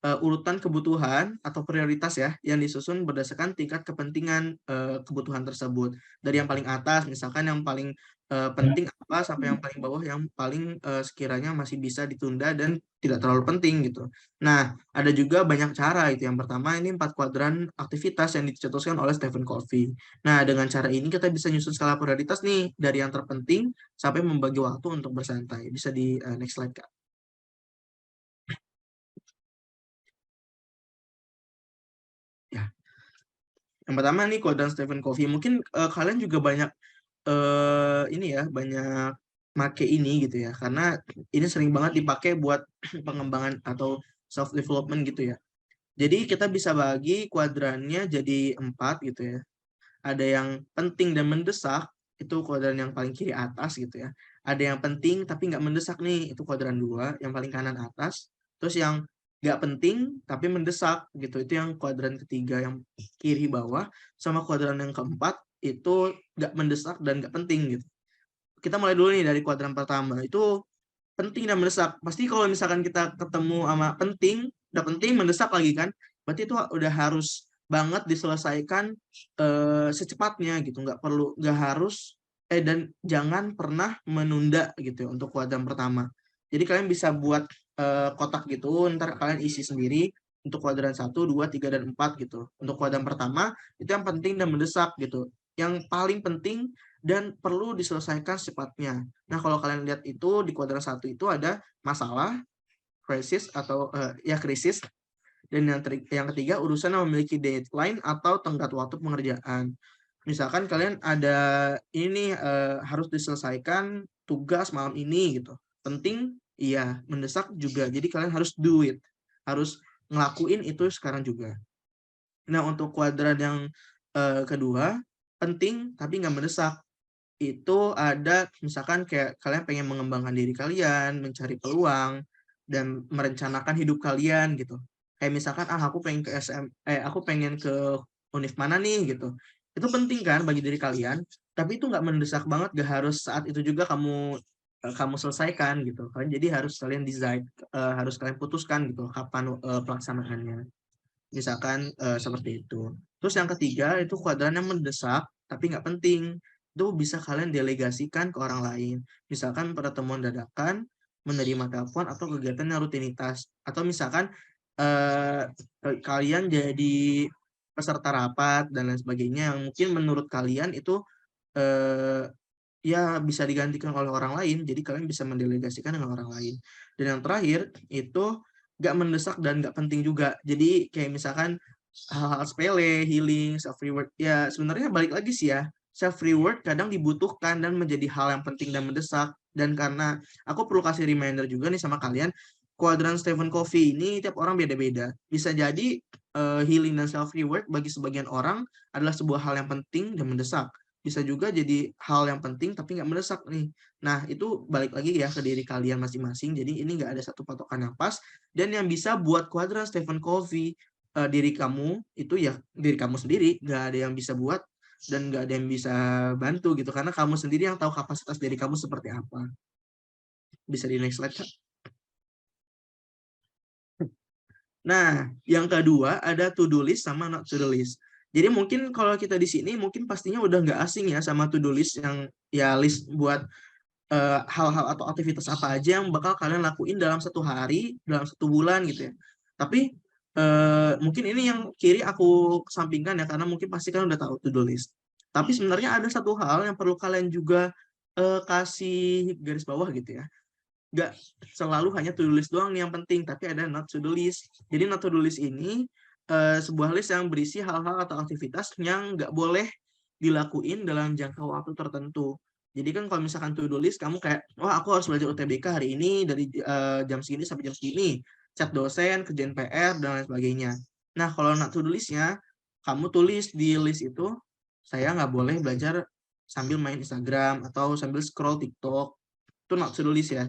urutan kebutuhan atau prioritas ya yang disusun berdasarkan tingkat kepentingan kebutuhan tersebut. Dari yang paling atas, misalkan yang paling penting apa sampai yang paling bawah yang paling sekiranya masih bisa ditunda dan tidak terlalu penting gitu. Nah, ada juga banyak cara itu. Yang pertama ini 4 kuadran aktivitas yang dicetuskan oleh Stephen Covey. Nah, dengan cara ini kita bisa nyusun skala prioritas nih dari yang terpenting sampai membagi waktu untuk bersantai. Bisa di next slide, Kak. Ya. Yang pertama nih kuadran Stephen Covey. Mungkin kalian juga banyak ini ya, banyak make ini gitu ya. Karena ini sering banget dipakai buat pengembangan atau self development gitu ya. Jadi kita bisa bagi kuadrannya jadi 4 gitu ya. Ada yang penting dan mendesak, itu kuadran yang paling kiri atas gitu ya. Ada yang penting tapi nggak mendesak nih, itu kuadran 2, yang paling kanan atas. Terus yang nggak penting tapi mendesak gitu, itu yang kuadran ketiga yang kiri bawah. Sama kuadran yang keempat itu nggak mendesak dan nggak penting gitu. Kita mulai dulu nih dari kuadran pertama, itu penting dan mendesak. Pasti kalau misalkan kita ketemu sama penting, udah penting, mendesak lagi kan, berarti itu udah harus banget diselesaikan secepatnya gitu. Nggak harus dan jangan pernah menunda gitu ya, untuk kuadran pertama. Jadi kalian bisa buat kotak gitu, ntar kalian isi sendiri untuk kuadran 1, 2, 3, dan 4 gitu. Untuk kuadran pertama itu yang penting dan mendesak gitu. Yang paling penting dan perlu diselesaikan secepatnya. Nah, kalau kalian lihat itu di kuadran 1 itu ada masalah, krisis atau ya krisis, dan yang ketiga urusan yang memiliki deadline atau tenggat waktu pengerjaan. Misalkan kalian ada ini harus diselesaikan tugas malam ini gitu. Penting, iya, mendesak juga. Jadi kalian harus do it. Harus ngelakuin itu sekarang juga. Nah, untuk kuadran yang kedua, penting tapi nggak mendesak. Itu ada misalkan kayak kalian pengen mengembangkan diri kalian, mencari peluang, dan merencanakan hidup kalian gitu. Kayak misalkan aku pengen ke aku pengen ke univ mana nih gitu. Itu penting kan bagi diri kalian, tapi itu nggak mendesak banget, gak harus saat itu juga kamu selesaikan gitu. Kalian jadi harus kalian decide, harus kalian putuskan gitu kapan pelaksanaannya. Misalkan seperti itu. Terus yang ketiga itu kuadran yang mendesak tapi nggak penting. Itu bisa kalian delegasikan ke orang lain. Misalkan pertemuan dadakan, menerima telepon, atau kegiatan yang rutinitas. Atau misalkan kalian jadi peserta rapat dan lain sebagainya yang mungkin menurut kalian itu ya bisa digantikan oleh orang lain, jadi kalian bisa mendelegasikan dengan orang lain. Dan yang terakhir itu nggak mendesak dan nggak penting juga. Jadi kayak misalkan hal-hal sepele, healing, self reward, ya sebenarnya balik lagi sih ya, self reward kadang dibutuhkan dan menjadi hal yang penting dan mendesak. Dan karena aku perlu kasih reminder juga nih sama kalian, kuadran Stephen Covey ini tiap orang beda-beda. Bisa jadi healing dan self reward bagi sebagian orang adalah sebuah hal yang penting dan mendesak. Bisa juga jadi hal yang penting tapi nggak mendesak nih. Nah, itu balik lagi ya ke diri kalian masing-masing. Jadi ini nggak ada satu patokan yang pas. Dan yang bisa buat kuadran Stephen Covey, diri kamu itu ya diri kamu sendiri. Nggak ada yang bisa buat dan nggak ada yang bisa bantu gitu. Karena kamu sendiri yang tahu kapasitas diri kamu seperti apa. Bisa di next slide, Kak. Nah, yang kedua ada to-do list sama not to-do list. Jadi mungkin kalau kita di sini mungkin pastinya udah nggak asing ya sama to-do list yang ya list buat hal-hal atau aktivitas apa aja yang bakal kalian lakuin dalam satu hari, dalam satu bulan gitu ya. Tapi mungkin ini yang kiri aku kesampingkan ya karena mungkin pasti kalian udah tahu to-do list. Tapi sebenarnya ada satu hal yang perlu kalian juga kasih garis bawah gitu ya. Nggak selalu hanya to-do list doang nih yang penting, tapi ada not to-do list. Jadi not to-do list ini sebuah list yang berisi hal-hal atau aktivitas yang nggak boleh dilakuin dalam jangka waktu tertentu. Jadi kan kalau misalkan to-do list, kamu kayak, wah aku harus belajar UTBK hari ini dari jam segini sampai jam segini, chat dosen, kerjain PR, dan lain sebagainya. Nah, kalau not to-do list-nya, kamu tulis di list itu, saya nggak boleh belajar sambil main Instagram atau sambil scroll TikTok. Itu not to-do list ya.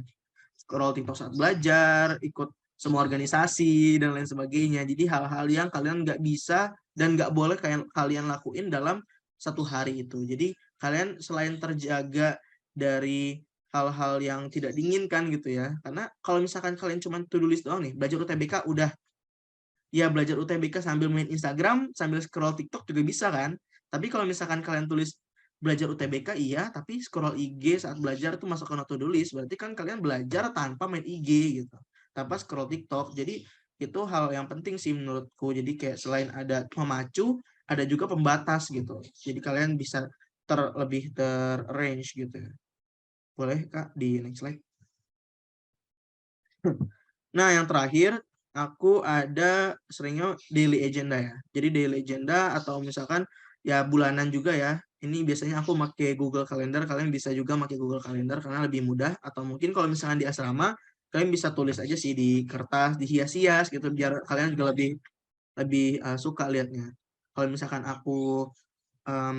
Scroll TikTok saat belajar, ikut semua organisasi, dan lain sebagainya. Jadi hal-hal yang kalian nggak bisa dan nggak boleh kalian lakuin dalam satu hari itu. Jadi kalian selain terjaga dari hal-hal yang tidak diinginkan gitu ya. Karena kalau misalkan kalian cuma to-do list doang nih, belajar UTBK udah. Ya belajar UTBK sambil main Instagram, sambil scroll TikTok juga bisa kan. Tapi kalau misalkan kalian tulis belajar UTBK iya, tapi scroll IG saat belajar itu masuk ke to-do list, berarti kan kalian belajar tanpa main IG gitu, tanpa scroll TikTok. Jadi itu hal yang penting sih menurutku. Jadi kayak selain ada pemacu, ada juga pembatas gitu. Jadi kalian bisa lebih ter-range gitu ya. Boleh Kak di next slide. Nah, yang terakhir aku ada seringnya daily agenda ya. Jadi daily agenda atau misalkan ya bulanan juga ya. Ini biasanya aku pakai Google Calendar, kalian bisa juga pakai Google Calendar karena lebih mudah. Atau mungkin kalau misalkan di asrama, kalian bisa tulis aja sih di kertas, dihias-hias gitu biar kalian juga lebih suka lihatnya. Kalau misalkan aku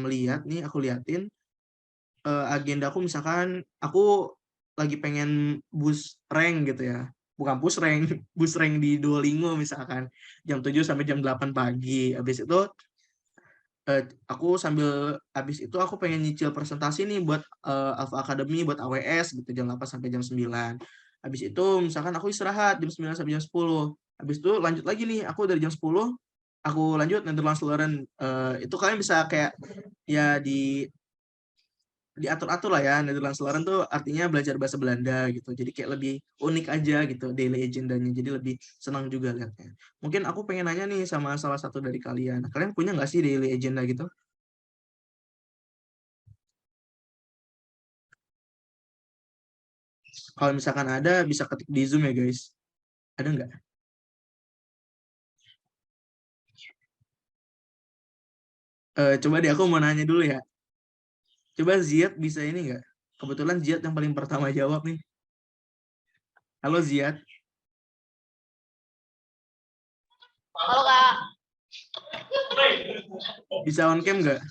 lihat nih, aku liatin agenda aku misalkan aku lagi pengen boost rank gitu ya. Bukan push rank, boost rank di Duolingo misalkan jam 7 sampai jam 8 pagi. Habis itu habis itu aku pengen nyicil presentasi nih buat Alpha Academy buat AWS gitu jam 8 sampai jam 9. Habis itu misalkan aku istirahat jam 9 sampai jam 10. Habis itu lanjut lagi nih aku dari jam 10 aku lanjut Netherlands Learn. Itu kalian bisa kayak ya diatur-atur lah ya. Netherlands Learn tuh artinya belajar bahasa Belanda gitu. Jadi kayak lebih unik aja gitu daily agendanya. Jadi lebih senang juga lihatnya. Mungkin aku pengen nanya nih sama salah satu dari kalian. Kalian punya nggak sih daily agenda gitu? Kalau misalkan ada, bisa ketik di Zoom ya guys. Ada nggak? Coba deh aku mau nanya dulu ya. Coba Ziad bisa ini nggak? Kebetulan Ziad yang paling pertama jawab nih. Halo Ziad. Halo Kak. Bisa on cam nggak?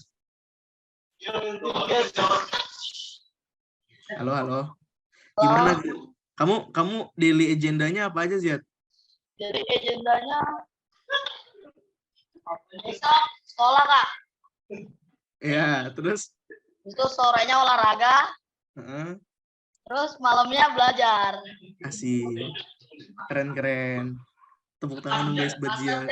Halo, halo. Gimana Ziad? Kamu daily agendanya apa aja Ziad? Jadi agendanya besok sekolah Kak. Ya, terus? Itu sorenya olahraga. Terus malamnya belajar. Asik. Keren-keren. Tepuk tangan dong guys buat Ziad.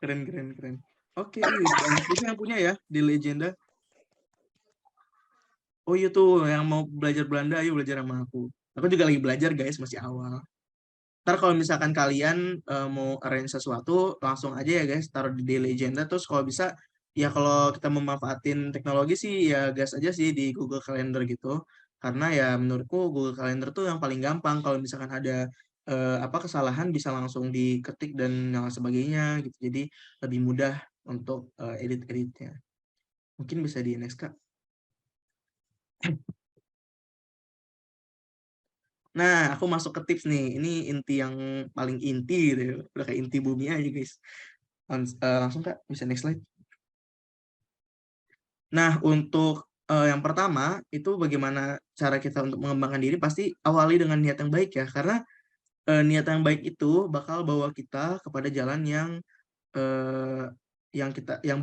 Keren. Oke, banyak juga yang punya ya di Legenda. Oh iya tuh, yang mau belajar Belanda, ayo belajar sama aku. Aku juga lagi belajar guys, masih awal. Ntar kalau misalkan kalian mau arrange sesuatu, langsung aja ya guys, taruh di daily agenda. Terus kalau bisa, ya kalau kita memanfaatin teknologi sih, ya gas aja sih di Google Calendar gitu. Karena ya menurutku Google Calendar tuh yang paling gampang. Kalau misalkan ada kesalahan bisa langsung diketik dan yang sebagainya gitu. Jadi lebih mudah untuk edit-editnya. Mungkin bisa di next, Kak. Nah, aku masuk ke tips nih. Ini inti yang paling inti gitu ya. Udah kayak inti bumi aja, guys. Langsung, Kak, bisa next slide. Nah, untuk yang pertama, itu bagaimana cara kita untuk mengembangkan diri, pasti awali dengan niat yang baik ya. Karena niat yang baik itu bakal bawa kita kepada jalan yang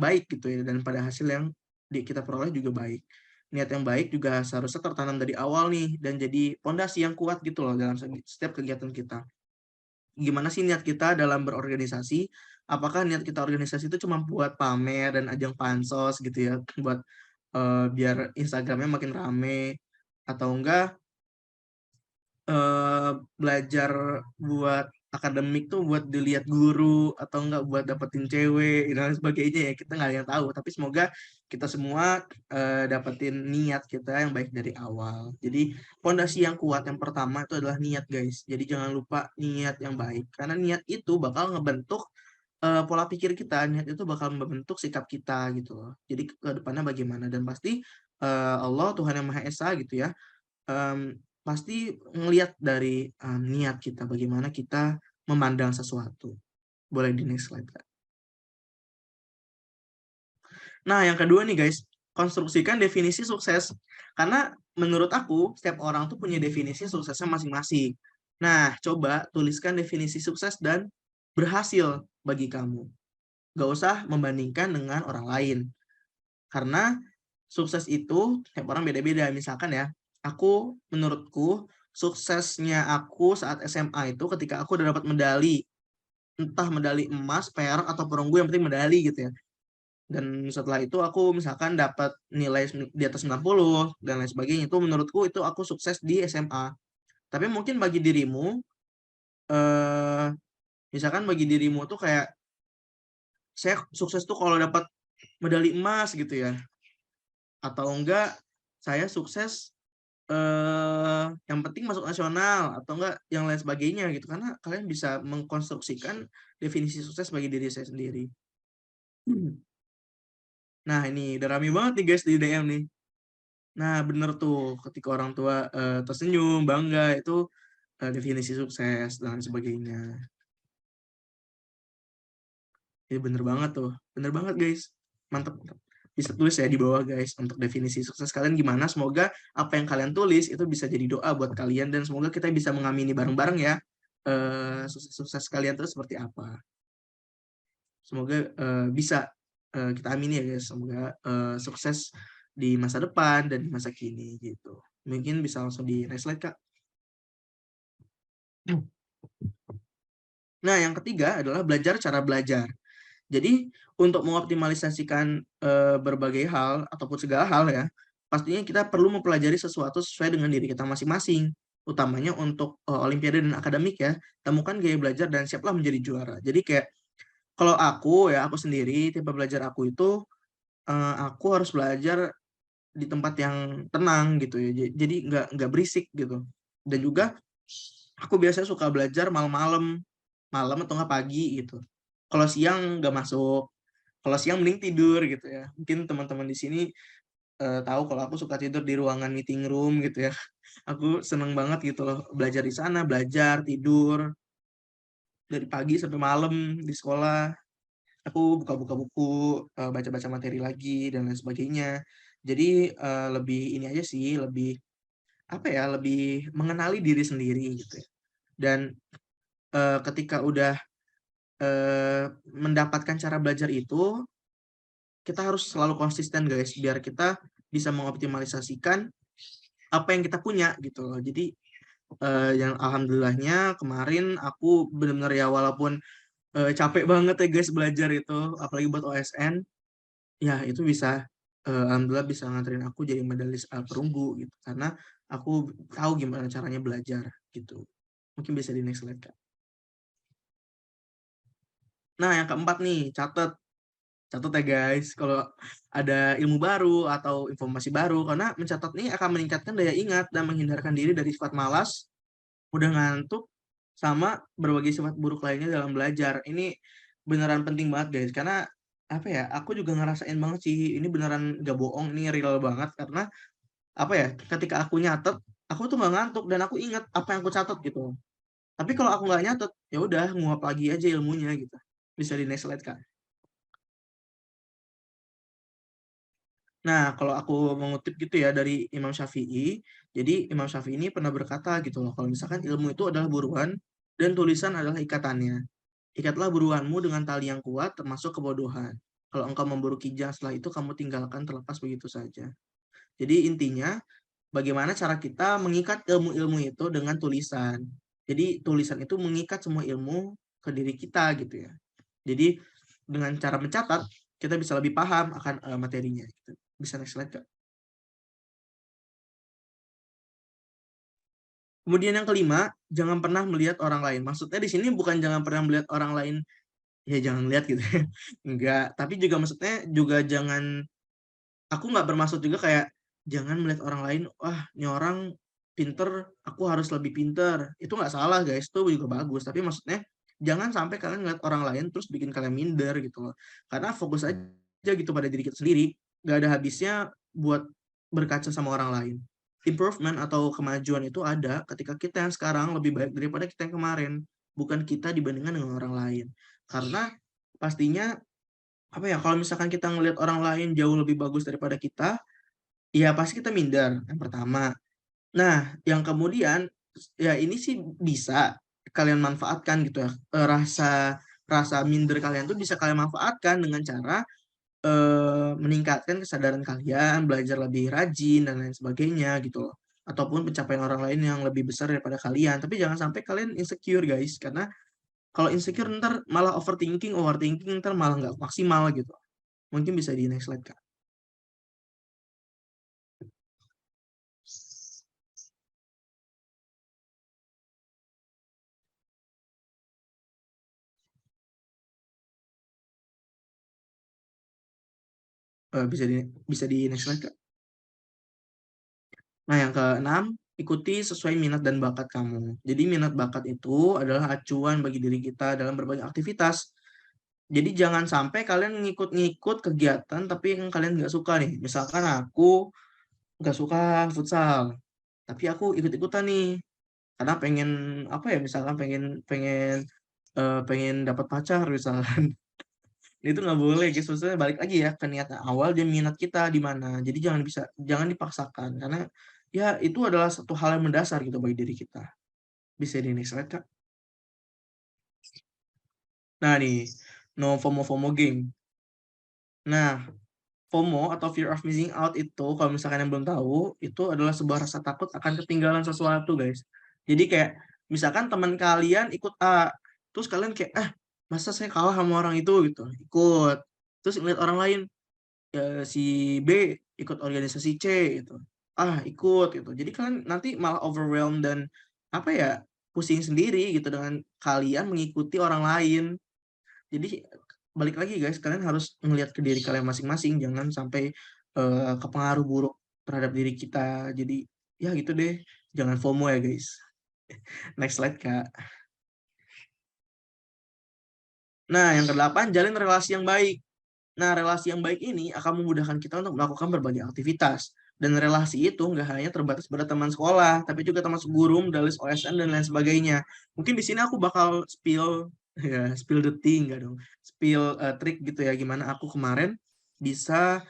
baik gitu ya, dan pada hasil yang kita peroleh juga baik. Niat yang baik juga seharusnya tertanam dari awal nih, dan jadi pondasi yang kuat gitu loh dalam setiap kegiatan kita. Gimana sih niat kita dalam berorganisasi? Apakah niat kita organisasi itu cuma buat pamer dan ajang pansos gitu ya, buat biar Instagramnya makin rame, atau enggak belajar buat akademik tuh buat dilihat guru, atau enggak buat dapetin cewek dan sebagainya ya, kita nggak ada yang tahu. Tapi semoga kita semua dapetin niat kita yang baik dari awal. Jadi fondasi yang kuat yang pertama itu adalah niat, guys. Jadi jangan lupa niat yang baik, karena niat itu bakal ngebentuk pola pikir kita. Niat itu bakal membentuk sikap kita gitu loh. Jadi ke depannya bagaimana, dan pasti Allah Tuhan yang Maha Esa gitu ya, pasti ngelihat dari niat kita, bagaimana kita memandang sesuatu. Boleh di next slide, Kak. Nah, yang kedua nih guys, konstruksikan definisi sukses. Karena menurut aku, setiap orang tuh punya definisi suksesnya masing-masing. Nah, coba tuliskan definisi sukses dan berhasil bagi kamu. Gak usah membandingkan dengan orang lain. Karena sukses itu tiap orang beda-beda. Misalkan ya, menurutku suksesnya aku saat SMA itu ketika aku udah dapat medali, entah medali emas, perak, atau perunggu, yang penting medali gitu ya. Dan setelah itu aku misalkan dapat nilai di atas 90 dan lain sebagainya, itu menurutku itu aku sukses di SMA. Tapi mungkin bagi dirimu, misalkan bagi dirimu tuh kayak, saya sukses tuh kalau dapat medali emas gitu ya, atau enggak saya sukses yang penting masuk nasional, atau enggak yang lain sebagainya gitu. Karena kalian bisa mengkonstruksikan definisi sukses bagi diri saya sendiri. Nah, ini udah rame banget nih guys di DM nih. Nah, bener tuh, ketika orang tua tersenyum, bangga, itu definisi sukses dan sebagainya. Ini bener banget tuh, bener banget guys. Mantap. Bisa tulis ya di bawah guys untuk definisi sukses kalian gimana. Semoga apa yang kalian tulis itu bisa jadi doa buat kalian, dan semoga kita bisa mengamini bareng-bareng ya sukses kalian itu seperti apa. Semoga bisa kita amini ya guys. Semoga sukses di masa depan dan di masa kini gitu. Mungkin bisa langsung di next slide, Kak. Nah, yang ketiga adalah belajar cara belajar. Jadi untuk mengoptimalisasikan berbagai hal ataupun segala hal ya, pastinya kita perlu mempelajari sesuatu sesuai dengan diri kita masing-masing. Utamanya untuk olimpiade dan akademik ya, temukan gaya belajar dan siaplah menjadi juara. Jadi kayak kalau aku sendiri, tipe belajar aku itu aku harus belajar di tempat yang tenang gitu ya. Jadi nggak berisik gitu. Dan juga aku biasanya suka belajar malam atau nggak pagi gitu. Kalau siang nggak masuk. Kalau siang mending tidur gitu ya. Mungkin teman-teman di sini tahu kalau aku suka tidur di ruangan meeting room gitu ya. Aku seneng banget gitu loh belajar di sana, belajar, tidur dari pagi sampai malam di sekolah. Aku buka-buka buku, baca-baca materi lagi dan lain sebagainya. Jadi lebih ini aja sih, lebih apa ya, lebih mengenali diri sendiri gitu ya. Dan ketika udah mendapatkan cara belajar itu, kita harus selalu konsisten guys, biar kita bisa mengoptimalisasikan apa yang kita punya gitu loh. Jadi yang alhamdulillahnya kemarin aku benar-benar ya, walaupun capek banget ya guys belajar itu, apalagi buat OSN, ya itu bisa alhamdulillah bisa nganterin aku jadi medalis perunggu gitu, karena aku tahu gimana caranya belajar gitu. Mungkin bisa di next slide, Kak. Nah, yang keempat nih, catat ya guys, kalau ada ilmu baru atau informasi baru, karena mencatat ini akan meningkatkan daya ingat dan menghindarkan diri dari sifat malas, mudah ngantuk, sama berbagai sifat buruk lainnya dalam belajar. Ini beneran penting banget guys, karena apa ya, aku juga ngerasain banget sih, ini beneran gak bohong, ini real banget, karena apa ya, ketika aku nyatet, aku tuh nggak ngantuk dan aku ingat apa yang aku catat gitu. Tapi kalau aku nggak nyatet, ya udah nguap lagi aja ilmunya gitu. Bisa di next slide, Kak. Nah, kalau aku mengutip gitu ya dari Imam Syafi'i, jadi Imam Syafi'i ini pernah berkata gitu loh, kalau misalkan ilmu itu adalah buruan dan tulisan adalah ikatannya. Ikatlah buruanmu dengan tali yang kuat termasuk kebodohan. Kalau engkau memburu kijang setelah itu kamu tinggalkan terlepas begitu saja. Jadi intinya bagaimana cara kita mengikat ilmu-ilmu itu dengan tulisan. Jadi tulisan itu mengikat semua ilmu ke diri kita gitu ya. Jadi dengan cara mencatat kita bisa lebih paham akan materinya gitu. Bisa next slide, Kak. Kemudian yang kelima, jangan pernah melihat orang lain. Maksudnya di sini bukan jangan pernah melihat orang lain, ya jangan lihat gitu ya. Enggak, tapi juga maksudnya juga jangan, aku nggak bermaksud juga kayak jangan melihat orang lain, wah ini orang pinter, aku harus lebih pinter. Itu nggak salah guys, itu juga bagus. Tapi maksudnya jangan sampai kalian ngeliat orang lain terus bikin kalian minder gitu loh. Karena fokus aja gitu pada diri kita sendiri, nggak ada habisnya buat berkaca sama orang lain. Improvement atau kemajuan itu ada ketika kita yang sekarang lebih baik daripada kita yang kemarin, bukan kita dibandingkan dengan orang lain. Karena pastinya apa ya, kalau misalkan kita ngelihat orang lain jauh lebih bagus daripada kita, ya pasti kita minder, yang pertama. Nah, yang kemudian, ya ini sih bisa kalian manfaatkan gitu ya, rasa rasa minder kalian tuh bisa kalian manfaatkan dengan cara, meningkatkan kesadaran kalian, belajar lebih rajin, dan lain sebagainya gitu loh. Ataupun pencapaian orang lain yang lebih besar daripada kalian. Tapi jangan sampai kalian insecure guys, karena kalau insecure ntar malah overthinking, ntar malah nggak maksimal gitu. Mungkin bisa di next slide, Kak. Bisa di next slide, Kak. Nah, yang keenam, ikuti sesuai minat dan bakat kamu. Jadi minat bakat itu adalah acuan bagi diri kita dalam berbagai aktivitas. Jadi jangan sampai kalian ngikut-ngikut kegiatan tapi yang kalian nggak suka nih. Misalkan aku nggak suka futsal, tapi aku ikut-ikutan nih karena pengen apa ya? Misalkan pengen pengen pengen dapat pacar misalkan. Itu nggak boleh guys, maksudnya balik lagi ya ke niat awal dan minat kita di mana. Jadi jangan dipaksakan karena ya itu adalah satu hal yang mendasar gitu bagi diri kita. Bisa di next slide, Kak. Nah nih, no FOMO game. Nah, FOMO atau fear of missing out itu kalau misalkan yang belum tahu, itu adalah sebuah rasa takut akan ketinggalan sesuatu guys. Jadi kayak misalkan teman kalian ikut A, terus kalian kayak masa saya kalah sama orang itu gitu, ikut. Terus ngeliat orang lain, si B ikut organisasi C gitu, ikut gitu. Jadi kalian nanti malah overwhelmed dan apa ya, pusing sendiri gitu dengan kalian mengikuti orang lain. Jadi balik lagi guys, kalian harus melihat ke diri kalian masing-masing, jangan sampai kepengaruh buruk terhadap diri kita. Jadi ya gitu deh, jangan FOMO ya guys. Next slide, Kak. Nah, yang kedelapan, jalin relasi yang baik. Nah, relasi yang baik ini akan memudahkan kita untuk melakukan berbagai aktivitas. Dan relasi itu nggak hanya terbatas pada teman sekolah, tapi juga termasuk guru, medalis OSN, dan lain sebagainya. Mungkin di sini aku bakal spill, ya, spill the tea, nggak dong. Spill trik gitu ya, gimana aku kemarin bisa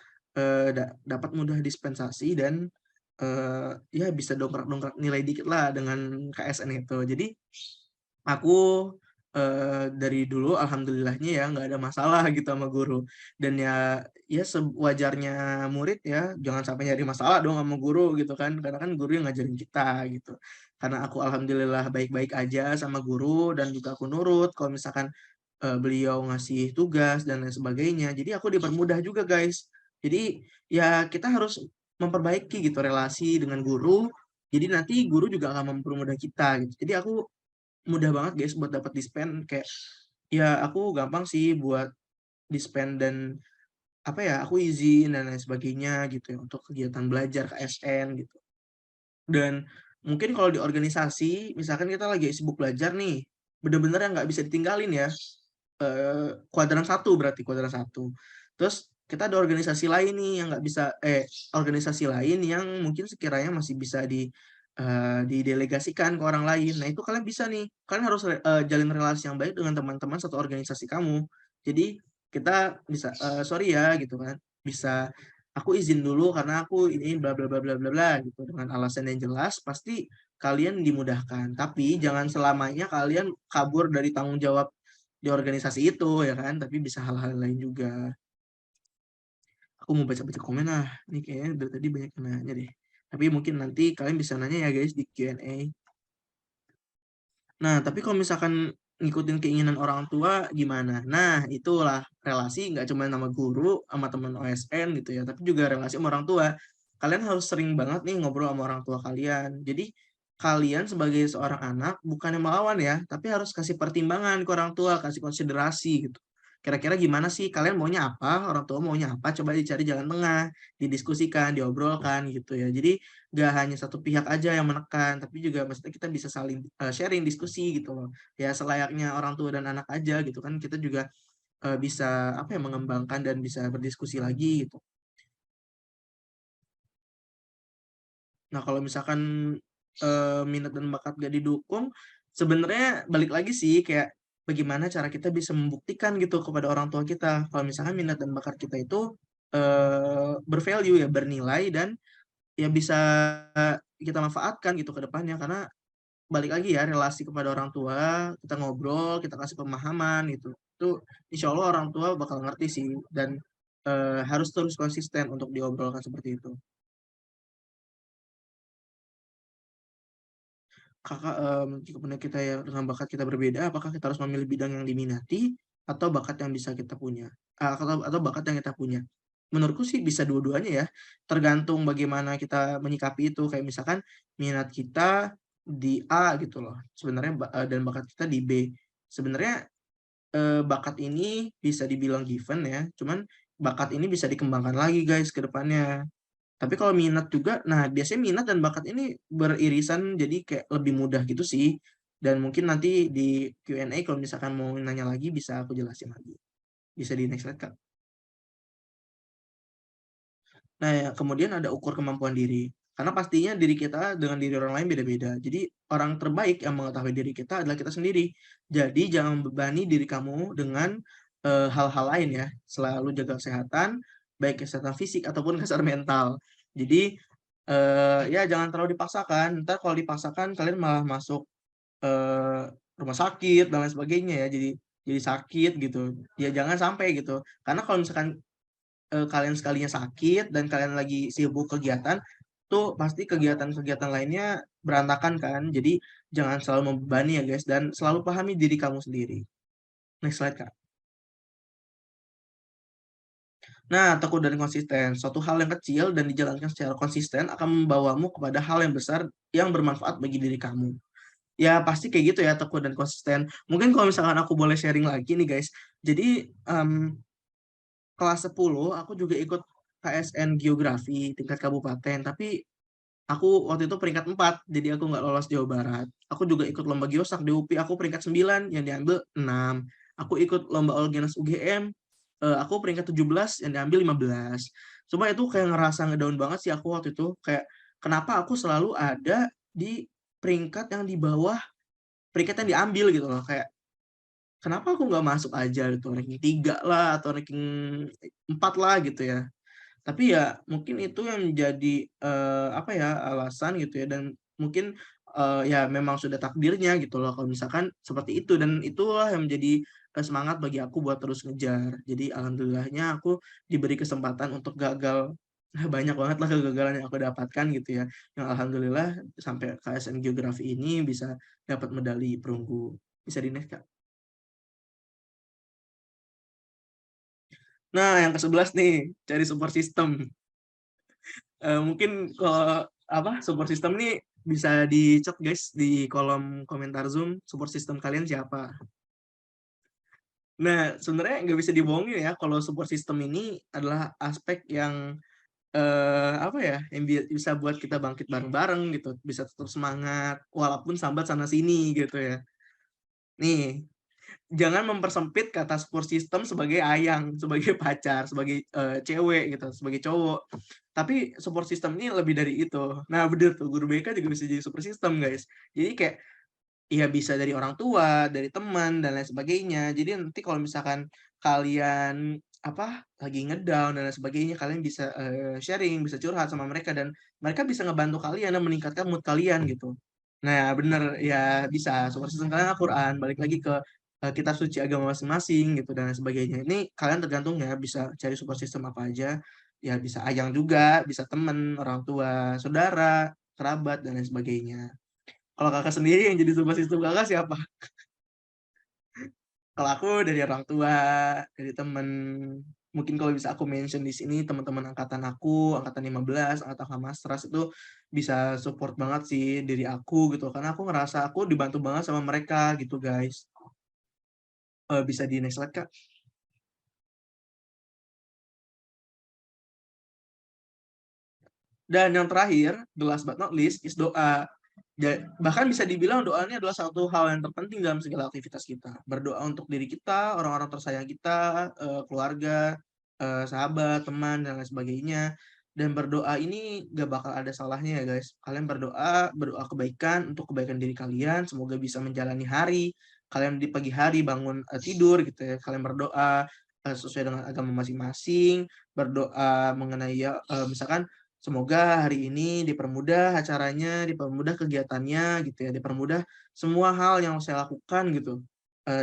dapat mudah dispensasi dan ya bisa dongkrak-dongkrak nilai dikit lah dengan KSN itu. Jadi aku dari dulu alhamdulillahnya ya nggak ada masalah gitu sama guru. Dan ya sewajarnya murid ya jangan sampai nyari masalah dong sama guru gitu kan, karena kan guru yang ngajarin kita gitu. Karena aku alhamdulillah baik-baik aja sama guru dan juga aku nurut kalau misalkan beliau ngasih tugas dan lain sebagainya. Jadi aku dipermudah juga guys. Jadi ya kita harus memperbaiki gitu relasi dengan guru. Jadi nanti guru juga akan mempermudah kita gitu. Jadi aku mudah banget guys buat dapat dispen, kayak ya aku gampang sih buat dispen dan apa ya, aku izin dan lain sebagainya gitu ya untuk kegiatan belajar KSN gitu. Dan mungkin kalau di organisasi misalkan kita lagi sibuk belajar nih, bener-bener yang nggak bisa ditinggalin ya, kuadran 1 berarti, kuadran 1. Terus kita ada organisasi lain nih yang nggak bisa organisasi lain yang mungkin sekiranya masih bisa didelegasikan ke orang lain. Nah, itu kalian bisa nih, kalian harus jalin relasi yang baik dengan teman-teman satu organisasi kamu. Jadi kita bisa, "Sorry ya," gitu kan, bisa, "Aku izin dulu karena aku ini bla bla bla bla bla bla," gitu, dengan alasan yang jelas, pasti kalian dimudahkan. Tapi jangan selamanya kalian kabur dari tanggung jawab di organisasi itu ya kan, tapi bisa hal-hal lain juga. Aku mau baca-baca komen ini kayaknya dari tadi banyak yang nanya deh. Tapi mungkin nanti kalian bisa nanya ya guys di Q&A. Nah, tapi kalau misalkan ngikutin keinginan orang tua gimana? Nah, itulah relasi nggak cuma sama guru, sama teman OSN gitu ya, tapi juga relasi sama orang tua. Kalian harus sering banget nih ngobrol sama orang tua kalian. Jadi, kalian sebagai seorang anak bukannya melawan ya, tapi harus kasih pertimbangan ke orang tua, kasih konsiderasi gitu. Kira-kira gimana sih kalian maunya apa, orang tua maunya apa, coba dicari jalan tengah, didiskusikan, diobrolkan gitu ya. Jadi, nggak hanya satu pihak aja yang menekan, tapi juga maksudnya kita bisa saling sharing, diskusi gitu loh. Ya selayaknya orang tua dan anak aja gitu kan, kita juga bisa apa ya, mengembangkan dan bisa berdiskusi lagi gitu. Nah, kalau misalkan minat dan bakat gak didukung, sebenarnya balik lagi sih kayak bagaimana cara kita bisa membuktikan gitu kepada orang tua kita. Kalau misalkan minat dan bakat kita itu bervalue ya, bernilai dan ya bisa kita manfaatkan gitu ke depannya, karena balik lagi ya relasi kepada orang tua, kita ngobrol, kita kasih pemahaman gitu. Itu insya Allah orang tua bakal ngerti sih dan harus terus konsisten untuk diobrolkan seperti itu. Kakak, jika benar kita ya dengan bakat kita berbeda, apakah kita harus memilih bidang yang diminati atau bakat yang bisa kita punya? Atau bakat yang kita punya? Menurutku sih bisa dua-duanya ya, tergantung bagaimana kita menyikapi itu. Kayak misalkan minat kita di A gitu loh, sebenarnya dan bakat kita di B. Sebenarnya, bakat ini bisa dibilang given ya, cuman bakat ini bisa dikembangkan lagi guys ke depannya. Tapi kalau minat juga, nah biasanya minat dan bakat ini beririsan jadi kayak lebih mudah gitu sih. Dan mungkin nanti di Q&A kalau misalkan mau nanya lagi bisa aku jelasin lagi. Bisa di next slide, Kak. Nah, ya, kemudian ada ukur kemampuan diri. Karena pastinya diri kita dengan diri orang lain beda-beda. Jadi orang terbaik yang mengetahui diri kita adalah kita sendiri. Jadi jangan bebani diri kamu dengan hal-hal lain ya. Selalu jaga kesehatan, baik kesehatan fisik ataupun kesehatan mental. Jadi ya jangan terlalu dipaksakan. Ntar kalau dipaksakan kalian malah masuk rumah sakit dan lain sebagainya ya. Jadi sakit gitu. Ya jangan sampai gitu. Karena kalau misalkan kalian sekalinya sakit dan kalian lagi sibuk kegiatan, tuh pasti kegiatan-kegiatan lainnya berantakan kan. Jadi jangan selalu membebani ya guys, dan selalu pahami diri kamu sendiri. Next slide, Kak. Nah, tekun dan konsisten. Suatu hal yang kecil dan dijalankan secara konsisten akan membawamu kepada hal yang besar yang bermanfaat bagi diri kamu. Ya pasti kayak gitu ya, tekun dan konsisten. Mungkin kalau misalkan aku boleh sharing lagi nih guys. Jadi kelas 10 aku juga ikut KSN Geografi tingkat kabupaten, tapi aku waktu itu peringkat 4, jadi aku nggak lolos Jawa Barat. Aku juga ikut lomba Geosak di UPI, aku peringkat 9, yang diambil 6. Aku ikut lomba Allgenes UGM, aku peringkat 17, yang diambil 15. Cuma itu kayak ngerasa ngedown banget sih aku waktu itu, kayak kenapa aku selalu ada di peringkat yang di bawah peringkat yang diambil gitu loh, kayak kenapa aku nggak masuk aja gitu, ranking 3 lah, atau ranking 4 lah gitu ya. Tapi ya mungkin itu yang menjadi, apa ya, alasan gitu ya, dan mungkin, ya memang sudah takdirnya gitu loh kalau misalkan seperti itu, dan itulah yang menjadi, semangat bagi aku buat terus ngejar. Jadi alhamdulillahnya aku diberi kesempatan untuk gagal. Nah, banyak banget lah kegagalan yang aku dapatkan gitu ya, yang alhamdulillah sampai KSN Geografi ini bisa dapat medali perunggu. Bisa di-next, Kak. Nah, yang ke-11 nih, cari support system. Mungkin kalau apa, support system nih bisa di-chat guys di kolom komentar Zoom, support system kalian siapa. Nah, sebenarnya nggak bisa dibohongin ya, kalau support system ini adalah aspek yang, apa ya, yang bisa buat kita bangkit bareng-bareng gitu, bisa tetap semangat, walaupun sambat sana-sini gitu ya. Nih, jangan mempersempit kata support system sebagai ayang, sebagai pacar, sebagai cewek gitu, sebagai cowok. Tapi support system ini lebih dari itu. Nah, bener tuh, guru BK juga bisa jadi support system, guys. Jadi kayak ya bisa dari orang tua, dari teman dan lain sebagainya. Jadi nanti kalau misalkan kalian lagi ngedown dan lain sebagainya, kalian bisa sharing, bisa curhat sama mereka dan mereka bisa ngebantu kalian dan meningkatkan mood kalian gitu. Nah, bener ya bisa support system kalian Al-Quran, balik lagi ke kitab suci agama masing-masing gitu dan lain sebagainya. Ini kalian tergantung ya bisa cari support system apa aja. Ya bisa ayang juga, bisa temen, orang tua, saudara, kerabat dan lain sebagainya. Kalau kakak sendiri yang jadi support system kakak siapa? Kalau aku dari orang tua, dari temen. Mungkin kalau bisa aku mention di sini teman-teman angkatan aku, angkatan 15, angkatan Mas Ras itu bisa support banget sih diri aku gitu. Karena aku ngerasa aku dibantu banget sama mereka gitu guys. Bisa di next slide Kak. Dan yang terakhir, the last but not least, is doa. Bahkan bisa dibilang doa ini adalah satu hal yang terpenting dalam segala aktivitas kita. Berdoa untuk diri kita, orang-orang tersayang kita, keluarga, sahabat, teman, dan lain sebagainya. Dan berdoa ini gak bakal ada salahnya ya guys. Kalian berdoa kebaikan untuk kebaikan diri kalian. Semoga bisa menjalani hari. Kalian di pagi hari bangun tidur gitu ya. Kalian berdoa sesuai dengan agama masing-masing. Berdoa mengenai misalkan semoga hari ini dipermudah acaranya, dipermudah kegiatannya gitu ya, dipermudah semua hal yang saya lakukan gitu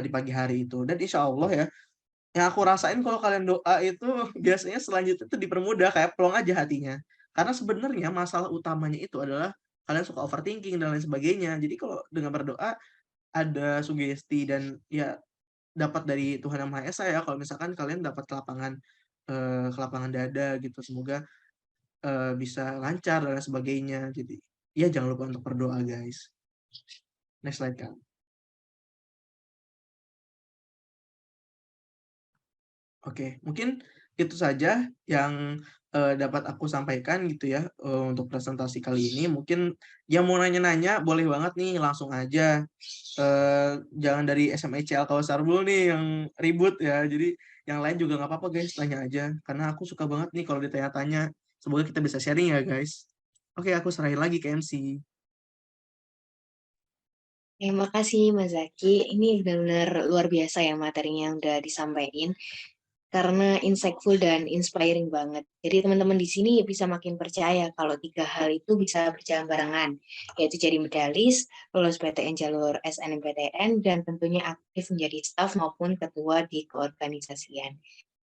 di pagi hari itu. Dan insya Allah ya, yang aku rasain kalau kalian doa itu biasanya selanjutnya itu dipermudah, kayak plong aja hatinya. Karena sebenarnya masalah utamanya itu adalah kalian suka overthinking dan lain sebagainya. Jadi kalau dengan berdoa ada sugesti dan ya dapat dari Tuhan Yang Maha Esa ya, kalau misalkan kalian dapat kelapangan dada gitu. Semoga bisa lancar dan lain sebagainya. Jadi ya jangan lupa untuk berdoa guys. Next slide Kak. Oke, mungkin itu saja yang dapat aku sampaikan gitu ya untuk presentasi kali ini. Mungkin yang mau nanya-nanya boleh banget nih langsung aja. Jangan dari SMECL Kausar dulu nih yang ribut ya. Jadi yang lain juga nggak apa-apa guys, tanya aja. Karena aku suka banget nih kalau ditanya-tanya. Semoga kita bisa sharing ya guys. Oke, aku serahin lagi ke MC. Terima kasih Mas Zaki. Ini benar-benar luar biasa ya materinya yang udah disampaikan. Karena insightful dan inspiring banget. Jadi teman-teman di sini bisa makin percaya kalau 3 hal itu bisa berjalan barengan, yaitu jadi medalis, lulus PTN jalur SNMPTN, dan tentunya aktif menjadi staf maupun ketua di keorganisasian.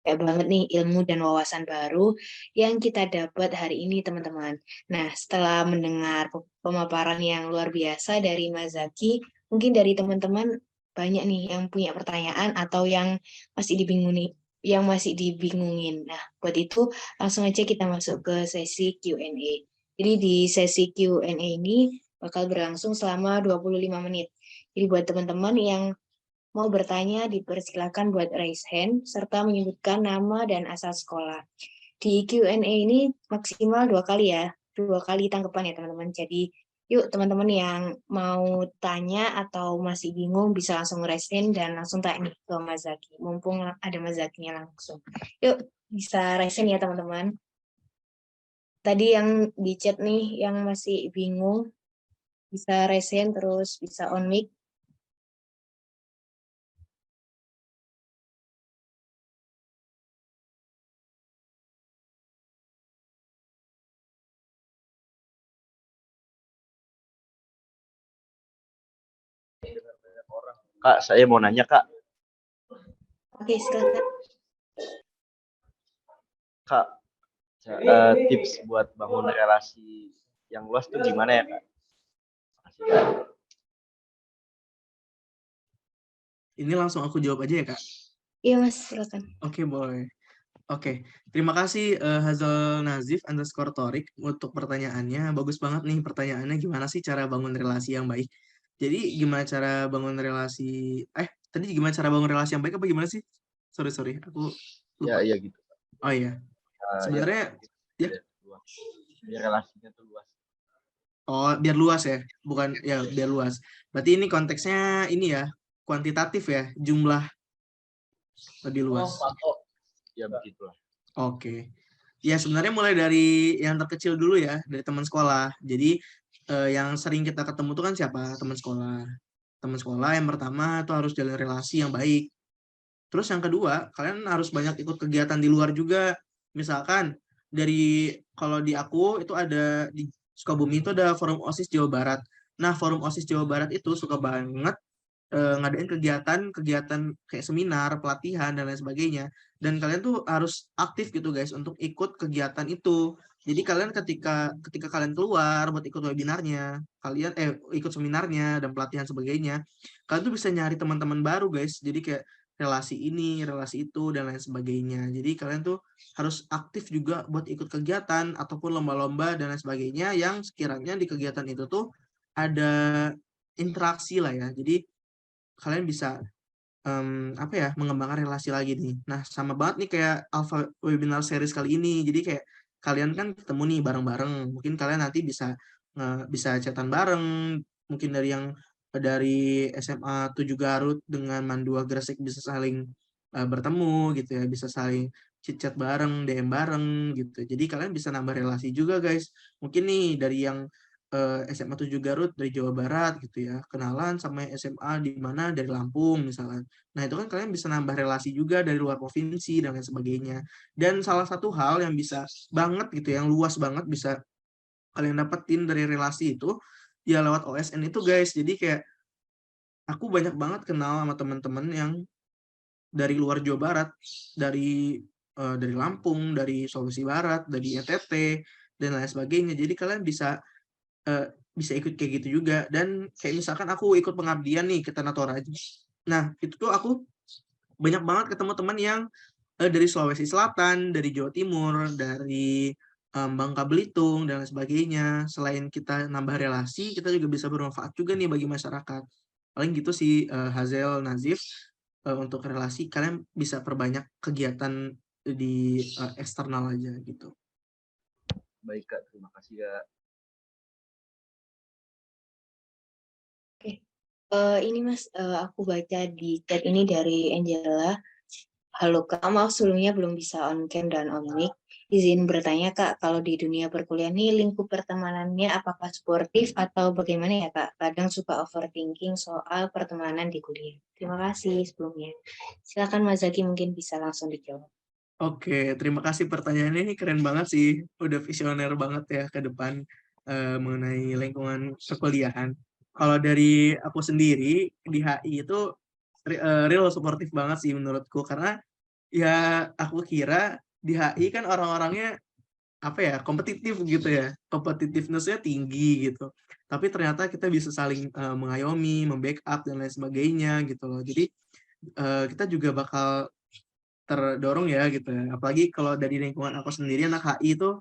Kayak banget nih ilmu dan wawasan baru yang kita dapat hari ini teman-teman. Nah, setelah mendengar pemaparan yang luar biasa dari Mas Zaki, mungkin dari teman-teman banyak nih yang punya pertanyaan atau yang masih dibingungin. Nah, buat itu langsung aja kita masuk ke sesi Q&A. Jadi di sesi Q&A ini bakal berlangsung selama 25 menit. Jadi buat teman-teman yang mau bertanya, dipersilakan buat raise hand, serta menyebutkan nama dan asal sekolah. Di Q&A ini maksimal 2 kali ya, 2 kali tanggapan ya teman-teman. Jadi yuk teman-teman yang mau tanya atau masih bingung bisa langsung raise hand dan langsung tanya ke Mas Zaki. Mumpung ada Mas Zakinya langsung. Yuk bisa raise hand ya teman-teman. Tadi yang di chat nih yang masih bingung bisa raise hand terus bisa on mic. Kak, saya mau nanya Kak. Oke, silakan. Kak, tips buat bangun relasi yang luas tuh gimana ya Kak? Ini langsung aku jawab aja ya Kak? Iya Mas, silakan. Oke, boleh. Oke, terima kasih Hazal Nazif _ Torik untuk pertanyaannya. Bagus banget nih pertanyaannya, gimana sih cara bangun relasi yang baik? Jadi gimana cara bangun relasi, tadi gimana cara bangun relasi yang baik apa gimana sih? Sorry, aku lupa. Iya gitu. Oh iya, sebenarnya ya. Biar relasinya tuh luas. Oh, biar luas ya, bukan ya biar luas. Berarti ini konteksnya ini ya, kuantitatif ya, jumlah lebih luas. Ya begitulah. Oke. Ya sebenarnya mulai dari yang terkecil dulu ya, dari teman sekolah. Jadi yang sering kita ketemu tuh kan siapa? Teman sekolah. Teman sekolah yang pertama tuh harus jalin relasi yang baik. Terus yang kedua, kalian harus banyak ikut kegiatan di luar juga. Misalkan kalau di aku itu ada di Sukabumi itu ada Forum OSIS Jawa Barat. Nah, Forum OSIS Jawa Barat itu suka banget ngadain kegiatan kayak seminar, pelatihan dan lain sebagainya. Dan kalian tuh harus aktif gitu guys untuk ikut kegiatan itu. Jadi kalian ketika kalian keluar buat ikut webinarnya, kalian ikut seminarnya dan pelatihan sebagainya, kalian tuh bisa nyari teman-teman baru guys. Jadi kayak relasi ini, relasi itu dan lain sebagainya. Jadi kalian tuh harus aktif juga buat ikut kegiatan ataupun lomba-lomba dan lain sebagainya yang sekiranya di kegiatan itu tuh ada interaksi lah ya. Jadi kalian bisa mengembangkan relasi lagi nih. Nah, sama banget nih kayak Alpha Webinar Series kali ini. Jadi kayak kalian kan ketemu nih bareng-bareng. Mungkin kalian nanti bisa chatan bareng. Mungkin dari SMA 7 Garut dengan Mandua Gresik bisa saling bertemu gitu ya. Bisa saling chit-chat bareng, DM bareng gitu. Jadi kalian bisa nambah relasi juga guys. Mungkin nih dari yang SMA 7 Garut dari Jawa Barat gitu ya, kenalan sama SMA di mana dari Lampung misalnya. Nah, itu kan kalian bisa nambah relasi juga dari luar provinsi dan lain sebagainya. Dan salah satu hal yang bisa banget gitu, yang luas banget bisa kalian dapetin dari relasi itu, ya lewat OSN itu guys. Jadi kayak aku banyak banget kenal sama teman-teman yang dari luar Jawa Barat, dari Lampung, dari Sulawesi Barat, dari NTT, dan lain sebagainya. Jadi kalian bisa ikut kayak gitu juga. Dan kayak misalkan aku ikut pengabdian nih ke Tanah Toraja. Nah, itu tuh aku banyak banget ketemu teman yang dari Sulawesi Selatan, dari Jawa Timur, dari Bangka Belitung, dan lain sebagainya. Selain kita nambah relasi, kita juga bisa bermanfaat juga nih bagi masyarakat. Paling gitu sih Hazel, Nazif, untuk relasi, kalian bisa perbanyak kegiatan di eksternal aja gitu. Baik Kak, terima kasih ya. Ini Mas, aku baca di chat ini dari Angela. Halo Kak, maaf sebelumnya belum bisa on cam dan on mic. Izin bertanya Kak, kalau di dunia perkuliahan ini lingkup pertemanannya apakah sportif atau bagaimana ya Kak? Kadang suka overthinking soal pertemanan di kuliah. Terima kasih sebelumnya. Silakan Mas Zaki mungkin bisa langsung dijawab. Oke, terima kasih pertanyaannya, ini keren banget sih. Udah visioner banget ya ke depan mengenai lingkungan perkuliahan. Kalau dari aku sendiri di HI itu real suportif banget sih menurutku, karena ya aku kira di HI kan orang-orangnya kompetitif gitu ya, competitiveness-nya tinggi gitu. Tapi ternyata kita bisa saling mengayomi, membackup dan lain sebagainya gitu loh. Jadi kita juga bakal terdorong ya gitu ya. Apalagi kalau dari lingkungan aku sendiri, anak HI itu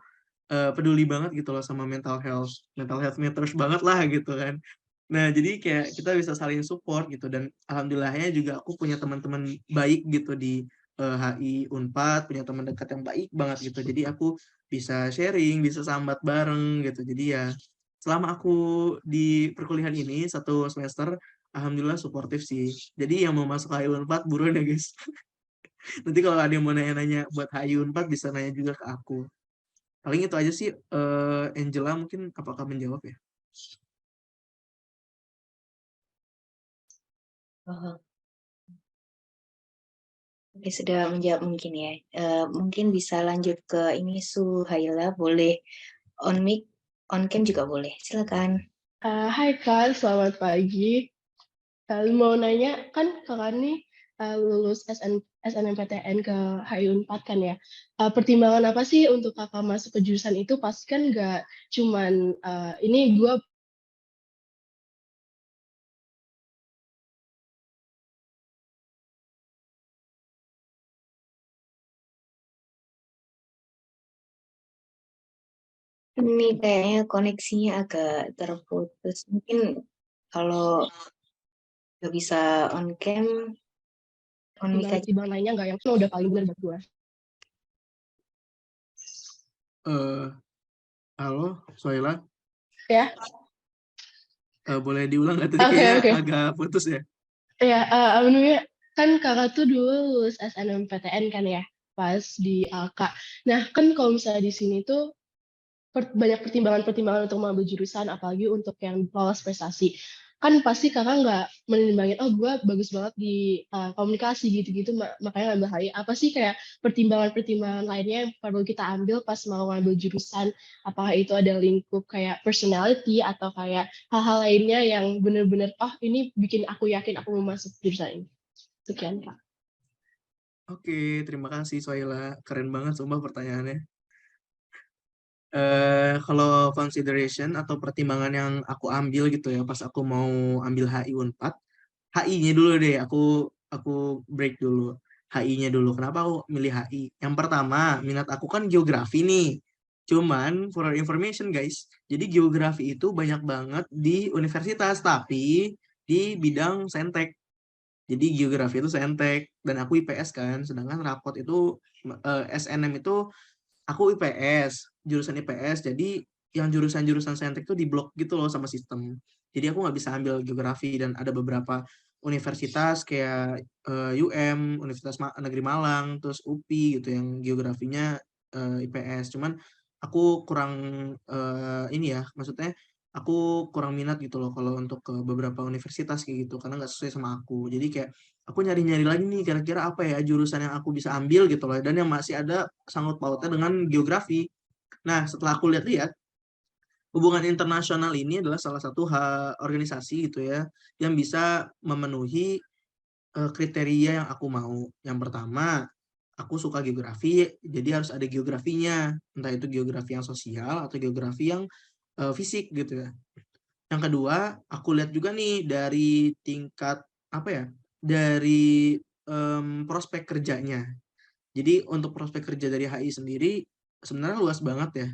peduli banget gitu loh sama mental health. Mental health matters banget lah gitu kan. Nah, jadi kayak kita bisa saling support gitu, dan alhamdulillahnya juga aku punya teman-teman baik gitu di HI Unpad, punya teman dekat yang baik banget gitu. Jadi aku bisa sharing, bisa sambat bareng gitu. Jadi ya selama aku di perkuliahan ini 1 semester, alhamdulillah suportif sih. Jadi yang mau masuk HI Unpad buruan ya guys. Nanti kalau ada yang mau nanya-nanya buat HI Unpad bisa nanya juga ke aku. Paling itu aja sih. Angela mungkin apakah menjawab ya? Oke, sudah menjawab mungkin ya. Mungkin bisa lanjut ke ini Suhaila, boleh on mic, on cam juga boleh. Silakan. Hai Kak, selamat pagi. Mau nanya, kan Kakak nih lulus SNMPTN ke HI Unpad kan ya. Pertimbangan apa sih untuk Kakak masuk ke jurusan itu? Pasti kan nggak cuman ini gue Ini kayaknya koneksinya agak terputus. Mungkin kalau nggak bisa on cam, on mic aja. pertimbangan lainnya nggak yang udah paling benar buat gue. Halo, Soila. Ya. Boleh diulang nggak tadi? Oke, Kayaknya oke. agak putus ya. Ya, Anunya kan kakak tuh dulu lulus SNMPTN kan ya, pas di Alka. Nah, kan kalau misalnya di sini tuh banyak pertimbangan-pertimbangan untuk mengambil jurusan, apalagi untuk yang lolos prestasi. Kan pasti kakak nggak menimbangin, oh gue bagus banget di komunikasi gitu-gitu, makanya ngambil HI. Apa sih kayak pertimbangan-pertimbangan lainnya yang perlu kita ambil pas mau ngambil jurusan? Apakah itu ada lingkup kayak personality atau kayak hal-hal lainnya yang bener-bener, oh ini bikin aku yakin aku mau masuk jurusan ini. Sekian, Kak. Oke, terima kasih Soila. Keren banget sumpah pertanyaannya. Kalau consideration atau pertimbangan yang aku ambil gitu ya pas aku mau ambil HI Unpad, HI-nya dulu deh, aku break dulu. HI-nya dulu. Kenapa aku milih HI? Yang pertama, minat aku kan geografi nih. Cuman for your information guys, jadi geografi itu banyak banget di universitas, tapi di bidang saintek. Jadi geografi itu saintek dan aku IPS kan, sedangkan rapot itu SNM itu aku IPS, jurusan IPS. Jadi yang jurusan-jurusan saintek itu diblok gitu loh sama sistem. Jadi aku nggak bisa ambil geografi dan ada beberapa universitas kayak Universitas Negeri Malang, terus UPI gitu yang geografinya IPS. Cuman aku kurang ini ya, maksudnya aku kurang minat gitu loh kalau untuk ke beberapa universitas kayak gitu karena nggak sesuai sama aku. Jadi kayak aku nyari-nyari lagi nih kira-kira apa ya jurusan yang aku bisa ambil gitu loh dan yang masih ada sangkut pautnya dengan geografi. Nah, setelah aku lihat-lihat, hubungan internasional ini adalah salah satu organisasi gitu ya yang bisa memenuhi kriteria yang aku mau. Yang pertama, aku suka geografi, jadi harus ada geografinya, entah itu geografi yang sosial atau geografi yang fisik gitu ya. Yang kedua, aku lihat juga nih dari tingkat apa ya, dari prospek kerjanya. Jadi untuk prospek kerja dari HI sendiri sebenarnya luas banget ya.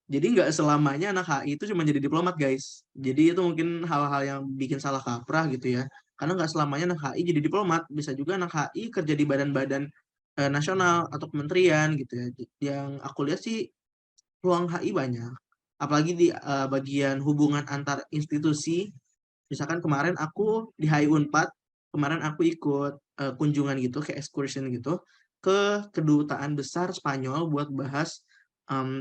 Jadi nggak selamanya anak HI itu cuma jadi diplomat guys. Jadi itu mungkin hal-hal yang bikin salah kaprah gitu ya. Karena nggak selamanya anak HI jadi diplomat. Bisa juga anak HI kerja di badan-badan nasional atau kementerian gitu ya. Yang aku lihat sih peluang HI banyak. Apalagi di bagian hubungan antar institusi. Misalkan kemarin aku di HI Unpad, kemarin aku ikut kunjungan gitu, kayak excursion gitu, ke kedutaan besar Spanyol buat bahas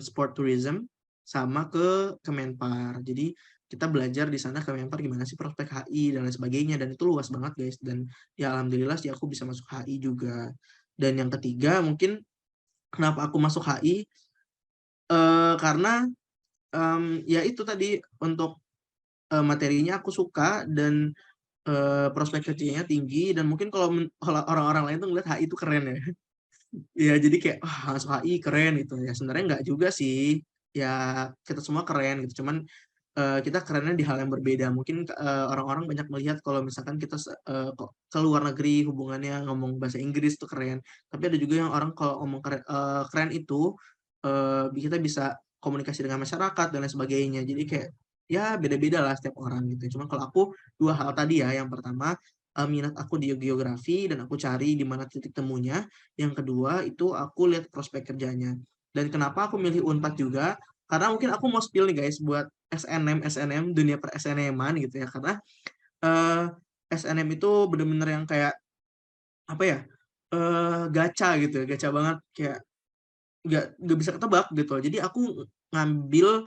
sport tourism sama ke Kemenpar. Jadi kita belajar di sana Kemenpar gimana sih prospek HI dan lain sebagainya dan itu luas banget guys dan ya alhamdulillah sih aku bisa masuk HI juga. Dan yang ketiga mungkin kenapa aku masuk HI karena ya itu tadi untuk materinya aku suka dan prospek kerjanya tinggi dan mungkin kalau orang-orang lain tuh ngeliat HI itu keren ya. Ya jadi kayak wah masuk HI keren gitu ya. Sebenarnya nggak juga sih. Ya kita semua keren gitu. Cuman kita kerennya di hal yang berbeda. Mungkin orang-orang banyak melihat kalau misalkan kita ke luar negeri hubungannya ngomong bahasa Inggris tuh keren. Tapi ada juga yang orang kalau ngomong keren itu kita bisa komunikasi dengan masyarakat dan lain sebagainya. Jadi kayak ya beda-beda lah setiap orang gitu. Cuma kalau aku dua hal tadi ya. Yang pertama minat aku di geografi dan aku cari di mana titik temunya. Yang kedua itu aku lihat prospek kerjanya. Dan kenapa aku milih Unpad juga? Karena mungkin aku mau spill nih guys buat SNM dunia per SNM-an gitu ya karena eh, SNM itu bener-bener yang kayak apa ya gacha gitu ya gacha banget kayak nggak bisa ketebak gitu jadi aku ngambil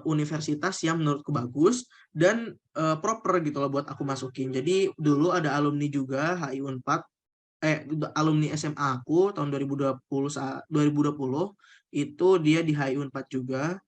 universitas yang menurutku bagus dan proper gitu loh buat aku masukin jadi dulu ada alumni juga HI Unpad alumni SMA aku tahun 2020 itu dia di HI Unpad juga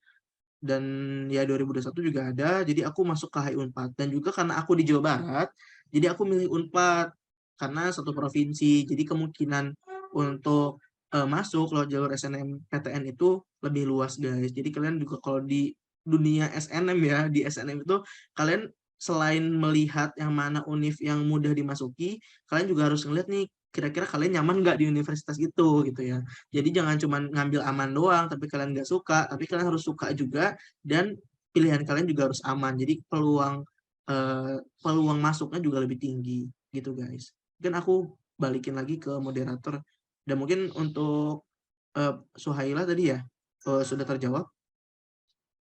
dan ya 2021 juga ada jadi aku masuk ke HI Unpad dan juga karena aku di Jawa Barat jadi aku milih Unpad karena satu provinsi jadi kemungkinan untuk masuk lewat jalur SNMPTN itu lebih luas guys jadi kalian juga kalau di dunia SNM ya di SNM itu kalian selain melihat yang mana univ yang mudah dimasuki kalian juga harus ngeliat nih kira-kira kalian nyaman nggak di universitas itu gitu ya jadi jangan cuma ngambil aman doang, tapi kalian nggak suka, tapi kalian harus suka juga dan pilihan kalian juga harus aman. Jadi peluang masuknya juga lebih tinggi gitu guys. Mungkin aku balikin lagi ke moderator dan mungkin untuk Suhaila tadi ya sudah terjawab.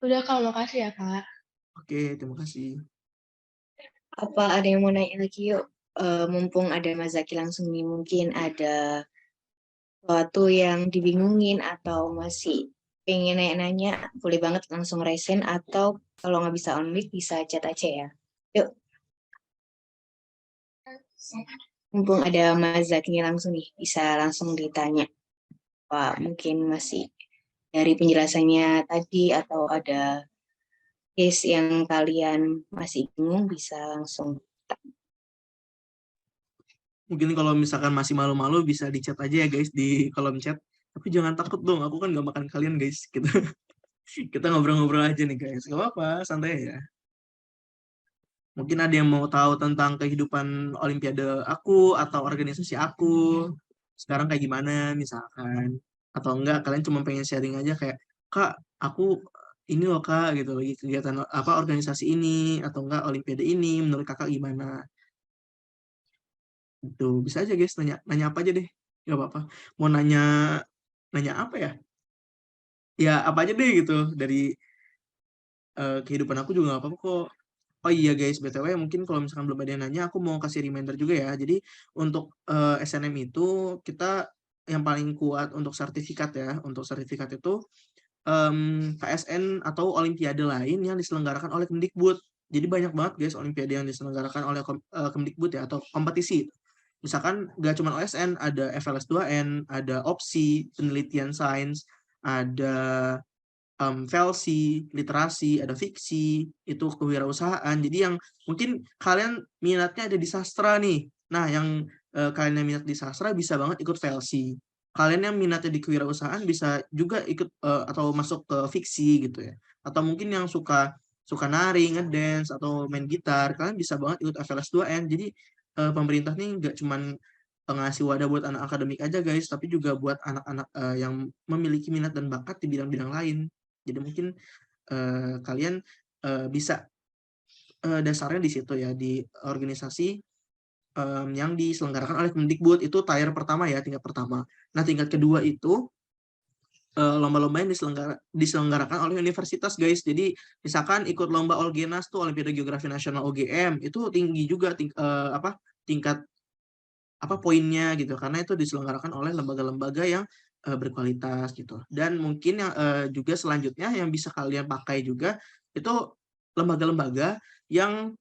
Udah, Kak, makasih ya, Kak. Oke, terima kasih. Apa ada yang mau nanya lagi yuk? mumpung ada Mas Zaki langsung nih, mungkin ada sesuatu yang dibingungin atau masih pengen nanya-nanya, boleh banget langsung resen, atau kalau nggak bisa on mic bisa chat aja ya. Yuk, mumpung ada Mas Zaki langsung nih, bisa langsung ditanya. Pak, mungkin masih dari penjelasannya tadi atau ada case yang kalian masih bingung, bisa langsung. Mungkin kalau misalkan masih malu-malu bisa di chat aja ya guys di kolom chat. Tapi jangan takut dong, aku kan gak makan kalian guys. Kita ngobrol-ngobrol aja nih guys. Gak apa-apa, santai ya. Mungkin ada yang mau tahu tentang kehidupan Olimpiade aku atau organisasi aku. Sekarang kayak gimana misalkan. Atau enggak, kalian cuma pengen sharing aja kayak, Kak, aku ini loh Kak, gitu. Lagi kegiatan apa organisasi ini, atau enggak Olimpiade ini, menurut kakak gimana? Gitu. Bisa aja guys, nanya apa aja deh. Gak apa-apa. Mau nanya apa ya? Ya apa aja deh gitu. Dari kehidupan aku juga gak apa-apa kok. Oh iya guys, BTW mungkin kalau misalkan belum ada yang nanya, aku mau kasih reminder juga ya. Jadi untuk SNM itu kita yang paling kuat untuk sertifikat ya. Untuk sertifikat itu KSN atau Olimpiade lain yang diselenggarakan oleh Kemdikbud. Jadi banyak banget guys Olimpiade yang diselenggarakan oleh Kemdikbud ya, atau kompetisi. Misalkan gak cuma OSN, ada FLS 2N, ada OPSI, penelitian sains, ada Velsi, literasi, ada fiksi, itu kewirausahaan. Jadi yang mungkin kalian minatnya ada di sastra nih. Nah, yang kalian yang minat di sastra bisa banget ikut Velsi. Kalian yang minatnya di kewirausahaan bisa juga ikut atau masuk ke fiksi gitu ya. Atau mungkin yang suka nari, ngedance atau main gitar, kalian bisa banget ikut FLS 2N. Jadi pemerintah nih nggak cuman ngasih wadah buat anak akademik aja guys, tapi juga buat anak-anak yang memiliki minat dan bakat di bidang-bidang lain. Jadi mungkin kalian bisa dasarnya di situ ya, di organisasi yang diselenggarakan oleh Kemdikbud. Itu tier pertama ya, tingkat pertama. Nah, tingkat kedua itu lomba-lomba yang diselenggarakan oleh universitas guys. Jadi misalkan ikut lomba Olgenas tuh, Olimpiade Geografi Nasional OGM, itu tinggi juga tingkat poinnya gitu, karena itu diselenggarakan oleh lembaga-lembaga yang berkualitas gitu. Dan mungkin yang juga selanjutnya yang bisa kalian pakai juga itu lembaga-lembaga yang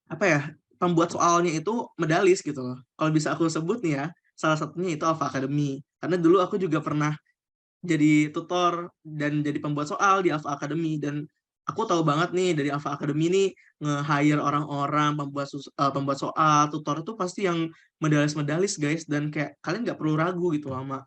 apa ya, pembuat soalnya itu medalis gitu loh. Kalau bisa aku sebut nih ya, salah satunya itu Alpha Academy. Karena dulu aku juga pernah jadi tutor dan jadi pembuat soal di Alpha Academy, dan aku tahu banget nih dari Alpha Academy ini nge-hire orang-orang pembuat soal, tutor itu pasti yang medalis-medalis guys, dan kayak kalian nggak perlu ragu gitu sama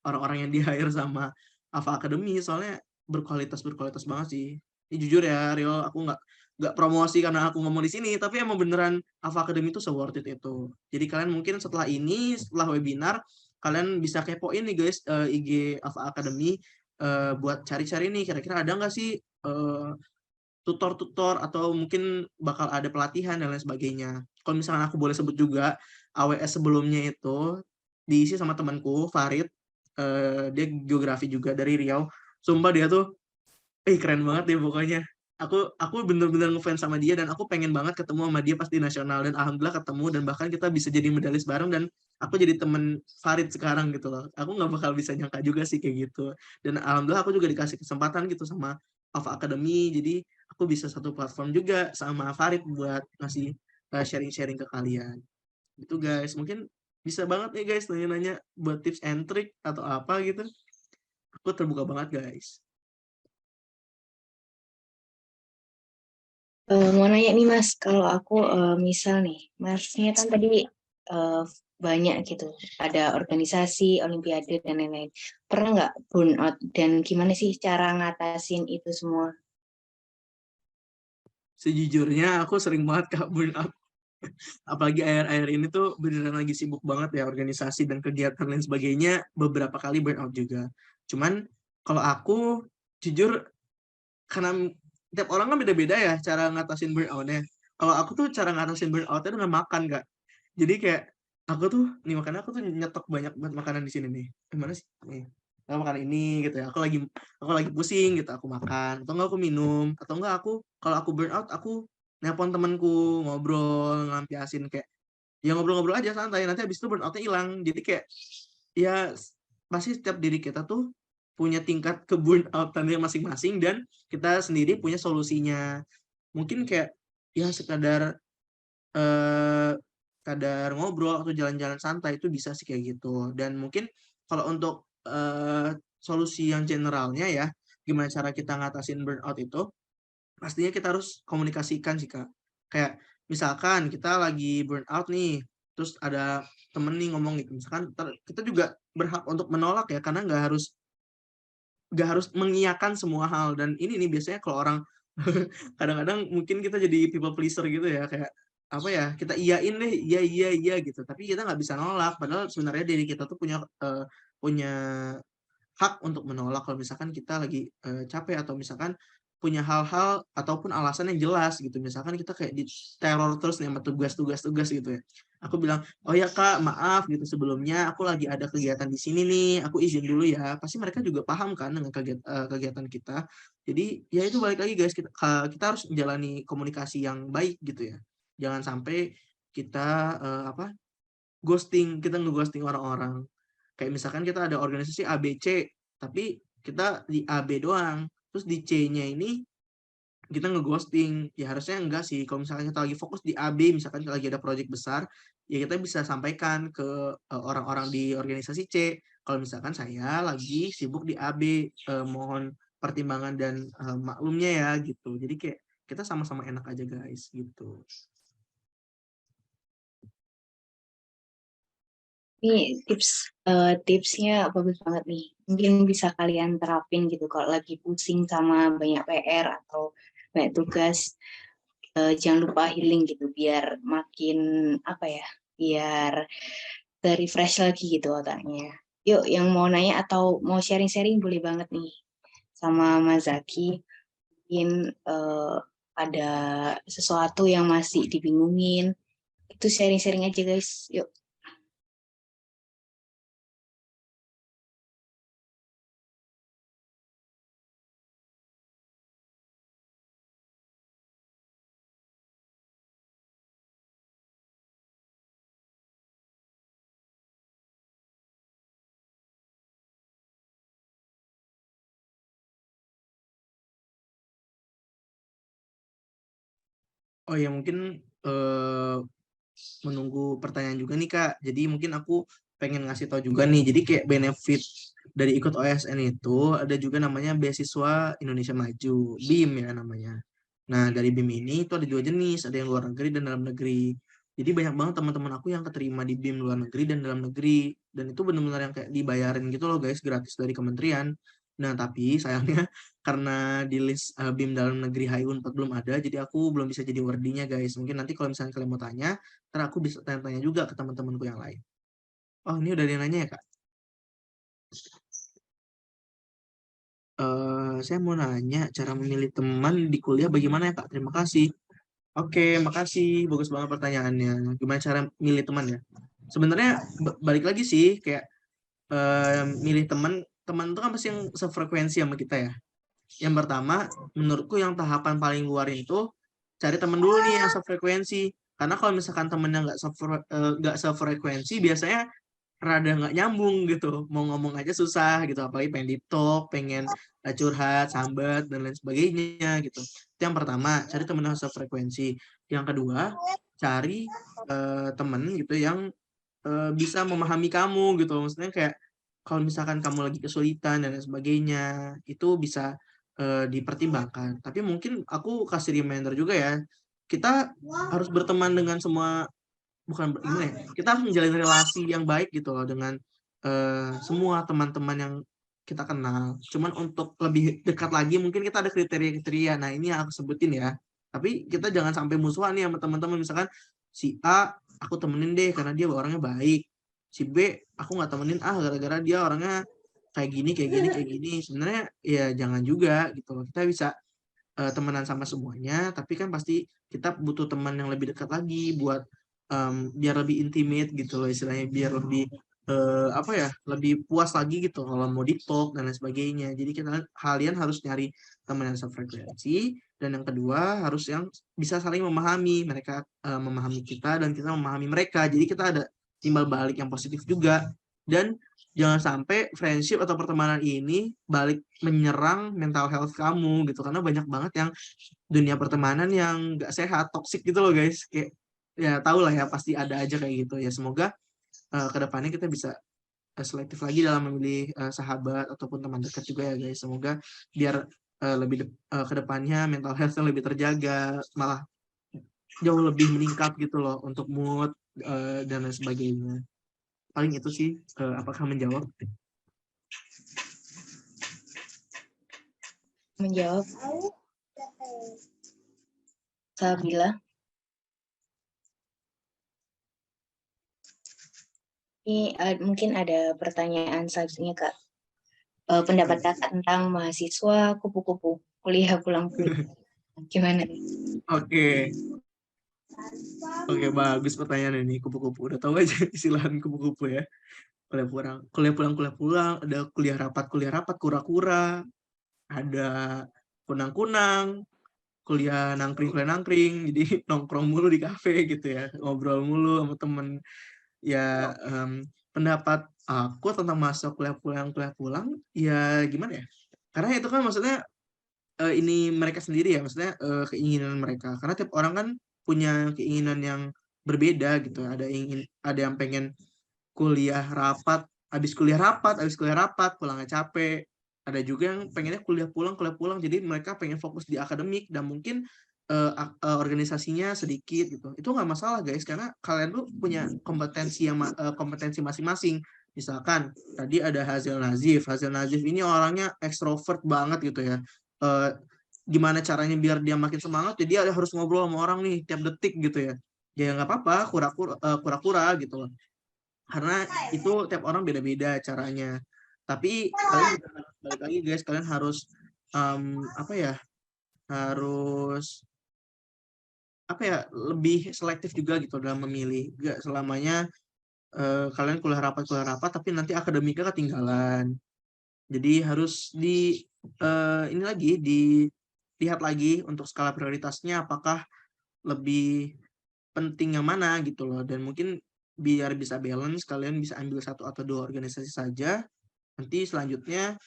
orang-orang yang di-hire sama Alpha Academy, soalnya berkualitas banget sih. Ini jujur ya Rio, aku nggak promosi karena aku ngomong di sini, tapi emang beneran Alpha Academy itu se-worth it itu. Jadi kalian mungkin setelah webinar, kalian bisa kepoin nih guys IG Alpha Academy buat cari-cari nih kira-kira ada nggak sih tutor-tutor atau mungkin bakal ada pelatihan dan lain sebagainya. Kalau misalkan aku boleh sebut juga, AWS sebelumnya itu diisi sama temanku Farid, dia geografi juga dari Riau. Sumpah dia tuh keren banget deh pokoknya. Aku bener-bener ngefans sama dia, dan aku pengen banget ketemu sama dia pas di nasional, dan alhamdulillah ketemu, dan bahkan kita bisa jadi medalis bareng, dan aku jadi temen Farid sekarang gitu loh. Aku nggak bakal bisa nyangka juga sih kayak gitu. Dan alhamdulillah aku juga dikasih kesempatan gitu sama Alpha Academy, jadi aku bisa satu platform juga sama Farid buat ngasih sharing-sharing ke kalian. Gitu guys, mungkin bisa banget nih guys nanya-nanya buat tips and trick atau apa gitu. Aku terbuka banget guys. Mau nanya nih Mas, kalau aku misal nih, Masnya kan tadi banyak gitu, ada organisasi, olimpiade, dan lain-lain. Pernah nggak burnout, dan gimana sih cara ngatasin itu semua? Sejujurnya aku sering banget Kak burnout. Apalagi akhir-akhir ini tuh beneran lagi sibuk banget ya, organisasi dan kegiatan lain sebagainya, beberapa kali burnout juga. Cuman kalau aku jujur, karena tiap orang kan beda-beda ya cara ngatasin burnout-nya. Kalau aku tuh cara ngatasin burnout-nya dengan makan Kak. Jadi kayak aku tuh aku tuh nyetok banyak banget makanan di sini nih. Gimana sih? Nih. Aku makan ini gitu ya. Aku lagi pusing gitu, aku makan. Atau enggak aku minum. Atau enggak kalau aku burnout, aku nelpon temanku, ngobrol, ngelampiasin kayak ya ngobrol-ngobrol aja santai, nanti habis itu burnout-nya hilang. Jadi kayak ya pasti setiap diri kita tuh punya tingkat ke burnout-annya masing-masing dan kita sendiri punya solusinya. Mungkin kayak ya sekadar kadar ngobrol atau jalan-jalan santai itu bisa sih kayak gitu. Dan mungkin kalau untuk solusi yang generalnya ya, gimana cara kita ngatasin burnout itu, pastinya kita harus komunikasikan sih Kak. Kayak misalkan kita lagi burnout nih, terus ada temen nih ngomong gitu, misalkan kita juga berhak untuk menolak ya, karena nggak harus mengiyakan semua hal. Dan ini nih biasanya kalau orang kadang-kadang mungkin kita jadi people pleaser gitu ya, kayak apa ya, kita iyain deh, iya iya iya gitu, tapi kita nggak bisa nolak, padahal sebenarnya diri kita tuh punya hak untuk menolak kalau misalkan kita lagi capek atau misalkan punya hal-hal ataupun alasan yang jelas gitu. Misalkan kita kayak diteror terus nih sama tugas gitu ya. Aku bilang, "Oh ya Kak, maaf gitu sebelumnya aku lagi ada kegiatan di sini nih, aku izin dulu ya." Pasti mereka juga paham kan dengan kegiatan kita. Jadi ya itu balik lagi guys, kita harus menjalani komunikasi yang baik gitu ya. Jangan sampai kita kita nge-ghosting orang-orang. Kayak misalkan kita ada organisasi A, B, C, tapi kita di A, B doang. Terus di C-nya ini kita nge-ghosting. Ya harusnya enggak sih. Kalau misalkan kita lagi fokus di A, B, misalkan kita lagi ada proyek besar, ya kita bisa sampaikan ke orang-orang di organisasi C. Kalau misalkan saya lagi sibuk di A, B, mohon pertimbangan dan maklumnya ya gitu. Jadi kayak kita sama-sama enak aja guys gitu. Ini tipsnya bagus banget nih. Mungkin bisa kalian terapin gitu kalau lagi pusing sama banyak PR atau banyak tugas. Jangan lupa healing gitu biar makin biar refresh lagi gitu otaknya. Yuk, yang mau nanya atau mau sharing-sharing boleh banget nih sama Mas Zaki. Mungkin ada sesuatu yang masih dibingungin. Itu sharing-sharing aja guys. Yuk. Oh ya mungkin menunggu pertanyaan juga nih Kak. Jadi mungkin aku pengen ngasih tahu juga nih. Jadi kayak benefit dari ikut OSN itu ada juga namanya beasiswa Indonesia Maju, BIM ya namanya. Nah dari BIM ini itu ada dua jenis, ada yang luar negeri dan dalam negeri. Jadi banyak banget teman-teman aku yang keterima di BIM luar negeri dan dalam negeri. Dan itu benar-benar yang kayak dibayarin gitu loh guys, gratis dari kementerian. Nah tapi sayangnya karena di list BIM dalam negeri HI-Unpad belum ada, jadi aku belum bisa jadi wardinya guys. Mungkin nanti kalau misalnya kalian mau tanya, ntar aku bisa tanya-tanya juga ke teman-temanku yang lain. Oh ini udah ada yang nanya ya Kak? Saya mau nanya cara memilih teman di kuliah bagaimana ya Kak? Terima kasih. Oke, makasih. Bagus banget pertanyaannya. Gimana cara milih teman ya? Sebenarnya balik lagi sih, kayak milih teman itu kan pasti yang sefrekuensi sama kita ya. Yang pertama, menurutku yang tahapan paling luar itu cari teman dulu nih yang sefrekuensi. Karena kalau misalkan temennya nggak sefrekuensi, biasanya rada nggak nyambung gitu. Mau ngomong aja susah gitu. Apalagi pengen deep talk, pengen curhat, sambat, dan lain sebagainya gitu. Itu yang pertama, cari teman yang sefrekuensi. Yang kedua, cari teman gitu yang bisa memahami kamu gitu. Maksudnya kayak kalau misalkan kamu lagi kesulitan dan lain sebagainya, itu bisa dipertimbangkan. Tapi mungkin aku kasih reminder juga ya, kita harus berteman dengan semua, bukan gimana ya, kita harus menjalin relasi yang baik gitu loh dengan semua teman-teman yang kita kenal. Cuman untuk lebih dekat lagi mungkin kita ada kriteria-kriteria. Nah ini yang aku sebutin ya. Tapi kita jangan sampai musuhan nih sama teman-teman. Misalkan si A aku temenin deh karena dia orangnya baik. Si B aku nggak temenin gara-gara dia orangnya kayak gini. Sebenarnya ya jangan juga gitu loh. Kita bisa temenan sama semuanya, tapi kan pasti kita butuh teman yang lebih dekat lagi buat biar lebih intimate gitu loh istilahnya, biar lebih lebih puas lagi gitu kalau mau di talk dan lain sebagainya. Jadi kalian harus nyari teman yang sefrekuensi, Dan yang kedua harus yang bisa saling memahami, mereka memahami kita dan kita memahami mereka. Jadi kita ada timbal balik yang positif juga. Dan jangan sampai friendship atau pertemanan ini balik menyerang mental health kamu gitu, karena banyak banget yang dunia pertemanan yang nggak sehat, toksik gitu loh guys. Kayak ya tau lah ya, pasti ada aja kayak gitu ya. Semoga kedepannya kita bisa selektif lagi dalam memilih sahabat ataupun teman dekat juga ya guys. Semoga biar lebih kedepannya mental health lebih terjaga, malah jauh lebih meningkat gitu loh untuk mood dan lain sebagainya. Paling itu sih. Apakah menjawab? Menjawab Sabila. Ini mungkin ada pertanyaan selanjutnya Kak. Pendapat Kakak tentang mahasiswa kupu-kupu kuliah pulang kuliah. Gimana? Oke, bagus pertanyaan ini. Kupu-kupu, udah tahu aja istilah kupu-kupu ya. Kuliah pulang, ada kuliah rapat, kura-kura, ada kunang-kunang, kuliah nangkring, jadi nongkrong mulu di kafe gitu ya, ngobrol mulu sama temen. Ya, pendapat aku tentang masuk kuliah pulang, ya gimana ya? Karena itu kan maksudnya ini mereka sendiri ya, maksudnya keinginan mereka. Karena tiap orang kan punya keinginan yang berbeda gitu. Ada yang pengen habis kuliah rapat, pulangnya capek. Ada juga yang pengennya kuliah pulang, jadi mereka pengen fokus di akademik dan mungkin organisasinya sedikit gitu. Itu nggak masalah guys, karena kalian tuh punya kompetensi masing-masing. Misalkan tadi ada Hazel Nazif ini orangnya ekstrovert banget gitu ya. Gimana caranya biar dia makin semangat, jadi harus ngobrol sama orang nih tiap detik gitu ya. Ya nggak apa-apa, kura-kura gitu loh. Karena itu tiap orang beda-beda caranya. Tapi kalian juga balik lagi guys, kalian harus lebih selektif juga gitu dalam memilih. Gak selamanya kalian kuliah rapat tapi nanti akademiknya ketinggalan. Jadi harus dilihat lagi untuk skala prioritasnya, apakah lebih penting yang mana gitu loh. Dan mungkin biar bisa balance, kalian bisa ambil 1 atau 2 organisasi saja. Nanti selanjutnya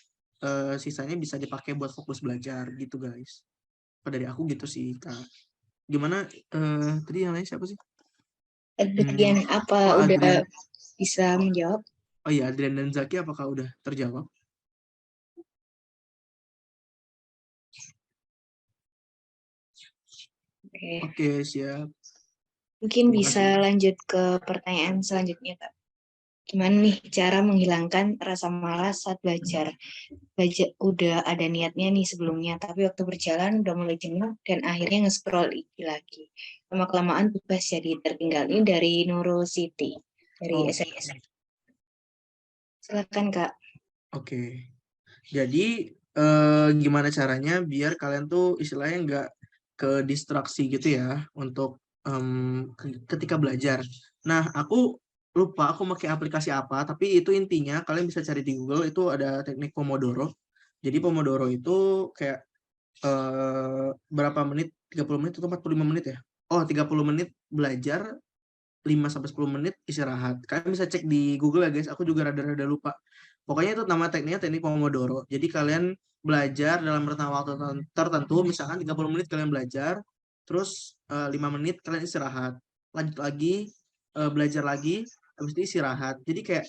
sisanya bisa dipakai buat fokus belajar gitu guys. Dari aku gitu sih Kak. Gimana tadi yang lain siapa sih? Adrian apa udah Adrian. bisa menjawab? Oh iya, Adrian dan Zaki apakah udah terjawab? Oke, siap. Mungkin bisa lanjut ke pertanyaan selanjutnya Kak. Gimana nih cara menghilangkan rasa malas saat belajar? Udah ada niatnya nih sebelumnya, tapi waktu berjalan udah mulai jenuh dan akhirnya nge-scroll IG lagi. Lama-kelamaan tugas jadi tertinggal. Ini dari Nurul Siti, dari SMS. Silakan Kak. Oke. Jadi gimana caranya biar kalian tuh istilahnya nggak ke distraksi gitu ya untuk ketika belajar. Nah, aku lupa aku pakai aplikasi apa, tapi itu intinya kalian bisa cari di Google, itu ada teknik Pomodoro. Jadi Pomodoro itu kayak berapa menit, 30 menit atau 45 menit ya? Oh, 30 menit belajar, 5-10 menit istirahat. Kalian bisa cek di Google ya guys, aku juga rada-rada lupa. Pokoknya itu nama tekniknya teknik Pomodoro. Jadi kalian belajar dalam rentang waktu tertentu, misalkan 30 menit kalian belajar, terus 5 menit kalian istirahat. Lanjut lagi, belajar lagi, habis itu istirahat. Jadi kayak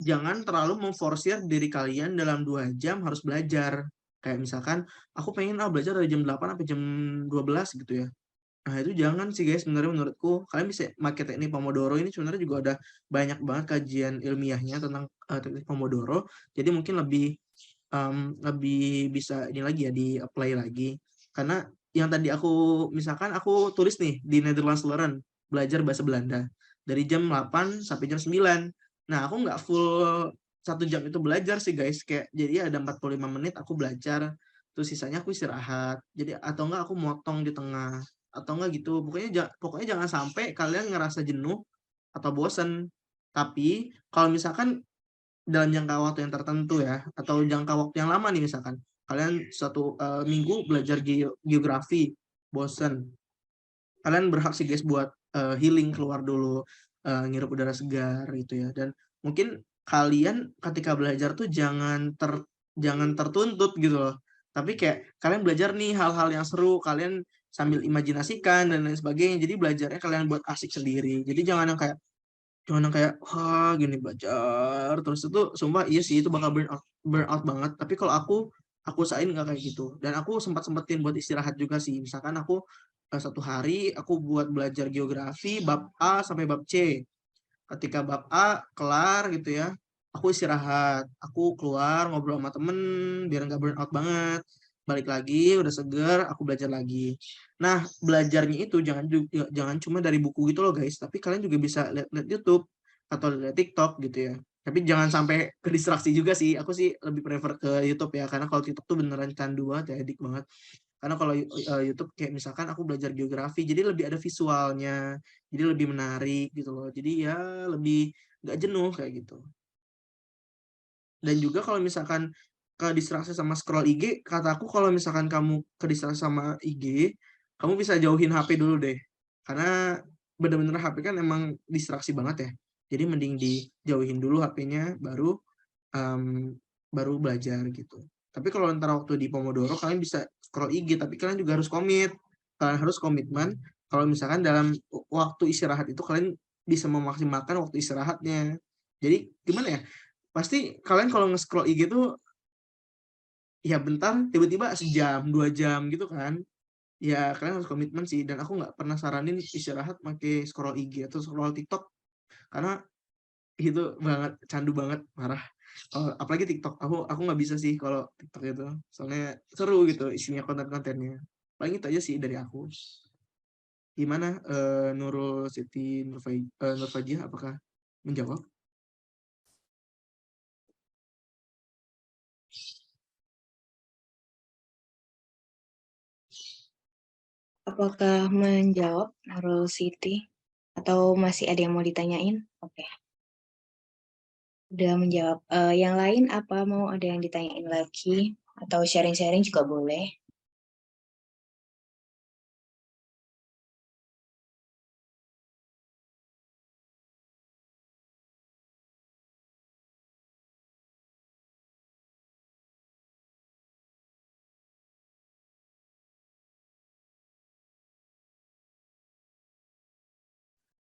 jangan terlalu memforsir diri kalian dalam 2 jam harus belajar. Kayak misalkan, aku pengen belajar dari jam 8 sampai jam 12 gitu ya. Nah, itu jangan sih guys, sebenarnya menurutku. Kalian bisa pakai teknik Pomodoro ini, sebenarnya juga ada banyak banget kajian ilmiahnya tentang teknik Pomodoro. Jadi mungkin lebih bisa ini lagi ya, di-apply lagi. Karena yang tadi misalkan aku tulis nih di Netherlands Learn, belajar bahasa Belanda. Dari jam 8 sampai jam 9. Nah, aku nggak full 1 jam itu belajar sih guys. Kayak jadi ada 45 menit aku belajar, terus sisanya aku istirahat. Jadi atau enggak aku motong di tengah. Atau enggak gitu. Pokoknya jangan sampai kalian ngerasa jenuh atau bosen. Tapi kalau misalkan dalam jangka waktu yang tertentu ya, atau jangka waktu yang lama nih misalkan, Kalian satu minggu belajar geografi, bosen. Kalian berhak sih guys buat healing, keluar dulu, ngirup udara segar gitu ya. Dan mungkin kalian ketika belajar tuh jangan tertuntut gitu loh. Tapi kayak kalian belajar nih hal-hal yang seru, kalian sambil imajinasikan dan lain sebagainya. Jadi belajarnya kalian buat asik sendiri. Jadi jangan yang kayak wah gini belajar terus itu sumpah iya sih itu bakal burn out banget. Tapi kalau aku usahain nggak kayak gitu, dan aku sempetin buat istirahat juga sih. Misalkan aku satu hari aku buat belajar geografi bab A sampai bab C. Ketika bab A kelar gitu ya, aku istirahat, aku keluar ngobrol sama temen biar nggak burn out banget. Balik lagi udah seger, aku belajar lagi. Nah, belajarnya itu jangan cuma dari buku gitu loh guys, tapi kalian juga bisa lihat YouTube atau lihat TikTok gitu ya. Tapi jangan sampai ke distraksi juga sih. Aku sih lebih prefer ke YouTube ya, karena kalau TikTok tuh beneran candu banget ya, edik banget. Karena kalau YouTube kayak misalkan aku belajar geografi, jadi lebih ada visualnya, jadi lebih menarik gitu loh. Jadi ya lebih nggak jenuh kayak gitu. Dan juga kalau misalkan ke distraksi sama scroll IG, kataku kalau misalkan kamu ke distraksi sama IG, kamu bisa jauhin HP dulu deh. Karena bener-bener HP kan emang distraksi banget ya. Jadi mending dijauhin dulu HP-nya, em, baru belajar gitu. Tapi kalau antara waktu di Pomodoro, kalian bisa scroll IG, tapi kalian juga harus komit. Kalian harus komitmen kalau misalkan dalam waktu istirahat itu kalian bisa memaksimalkan waktu istirahatnya. Jadi gimana ya? Pasti kalian kalau nge-scroll IG tuh ya bentar, tiba-tiba sejam, 2 jam gitu kan. Ya kalian harus komitmen sih. Dan aku nggak pernah saranin istirahat pakai scroll IG atau scroll TikTok. Karena itu banget, candu banget, marah. Apalagi TikTok, aku nggak bisa sih kalau TikTok itu. Soalnya seru gitu isinya konten-kontennya. Paling itu aja sih dari aku. Gimana Nurul Siti Nurfajiah, apakah menjawab? Apakah menjawab Nurul Siti? Atau masih ada yang mau ditanyain? Oke, udah menjawab. Yang lain apa mau ada yang ditanyain lagi? Atau sharing-sharing juga boleh.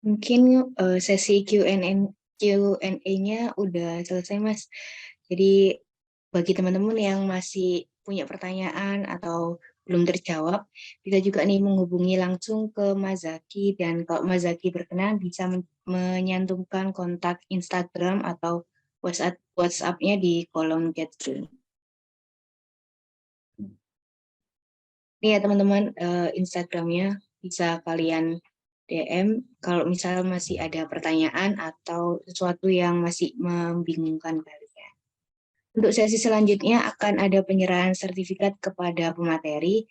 Mungkin sesi Q&A-nya udah selesai, Mas. Jadi bagi teman-teman yang masih punya pertanyaan atau belum terjawab, bisa juga nih menghubungi langsung ke Mas Zaki, dan kalau Mas Zaki berkenan bisa menyantumkan kontak Instagram atau WhatsApp-nya di kolom chat room. Ini ya teman-teman, Instagramnya bisa kalian DM kalau misal masih ada pertanyaan atau sesuatu yang masih membingungkan kalian. Untuk sesi selanjutnya akan ada penyerahan sertifikat kepada pemateri.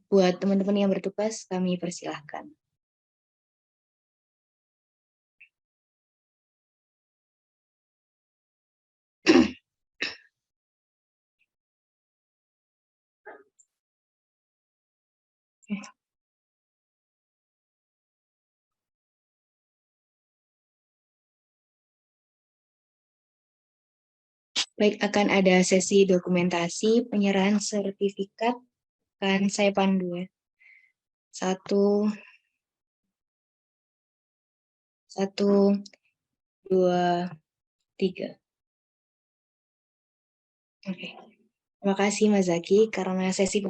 Buat teman-teman yang bertugas, kami persilahkan. Baik, akan ada sesi dokumentasi penyerahan sertifikat. Kan saya pandu ya. 1, 2, 3. Oke. Terima kasih Mas Zaki, karena sesi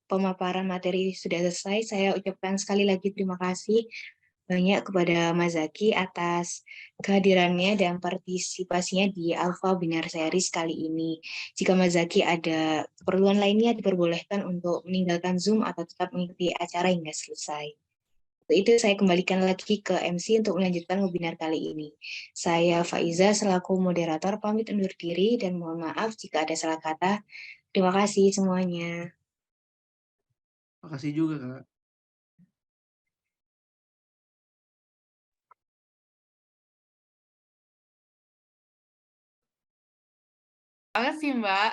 pemaparan materi sudah selesai. Saya ucapkan sekali lagi terima kasih banyak kepada Mas Zaki atas kehadirannya dan partisipasinya di Alpha Webinar Series kali ini. Jika Mas Zaki ada keperluan lainnya, diperbolehkan untuk meninggalkan Zoom atau tetap mengikuti acara hingga selesai. Untuk itu saya kembalikan lagi ke MC untuk melanjutkan webinar kali ini. Saya Faiza selaku moderator pamit undur diri dan mohon maaf jika ada salah kata. Terima kasih semuanya. Makasih juga Kak. Banget sih Mbak.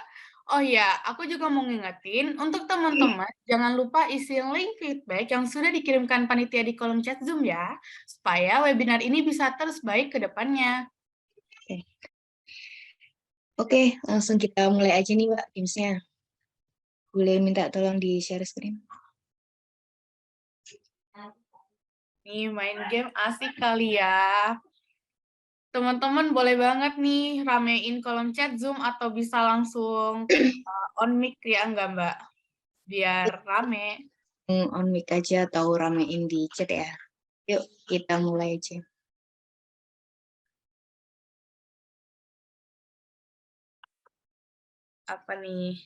Oh ya, aku juga mau ngingetin untuk teman-teman jangan lupa isi link feedback yang sudah dikirimkan panitia di kolom chat Zoom ya, supaya webinar ini bisa terus baik ke depannya. Oke, langsung kita mulai aja nih Mbak Teams-nya. Boleh minta tolong di share screen? Nih main game asik kali ya. Teman-teman boleh banget nih ramein kolom chat Zoom atau bisa langsung on mic ya enggak Mbak? Biar rame. On mic aja atau ramein di chat ya. Yuk, kita mulai aja. Apa nih?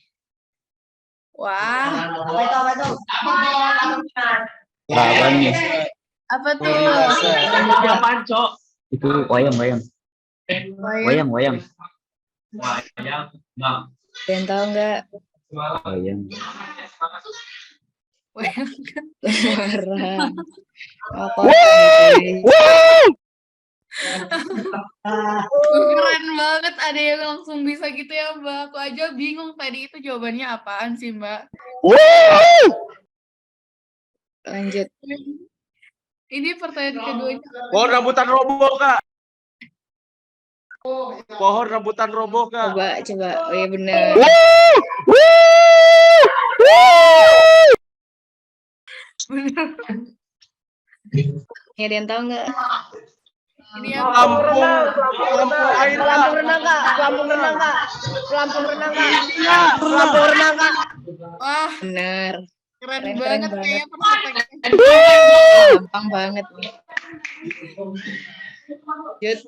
Wah, Apa nih? apa tuh? Itu wayang. Wayang. Dan tahu nggak? Wayang. Suara. Apa? Keren banget ada yang langsung bisa gitu ya Mbak. Aku aja bingung tadi itu jawabannya apaan sih Mbak. Lanjut. Ini pertanyaan keduanya. Pohon rambutan roboh, Kak. Pohon rambutan roboh, Kak. Coba. Oh iya benar. Bener. Ini ada yang tahu nggak? Ini apa? Lampu air, Kak. Wah, Benar. keren Keren banget banget. kayaknya pertanyaan. Gampang banget nih. Lanjut.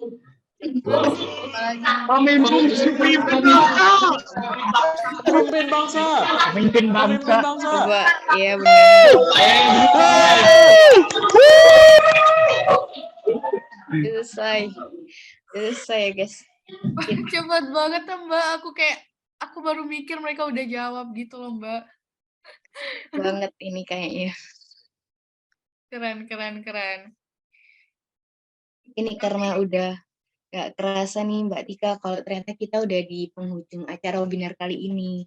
Pemimpin bangsa. Coba. Iya benar. Selesai ya guys. Cepet banget ya Mbak. Aku baru mikir mereka udah jawab gitu loh Mbak. Banget ini kayaknya. Keren. Ini karena udah gak kerasa nih Mbak Tika kalau ternyata kita udah di penghujung acara webinar kali ini.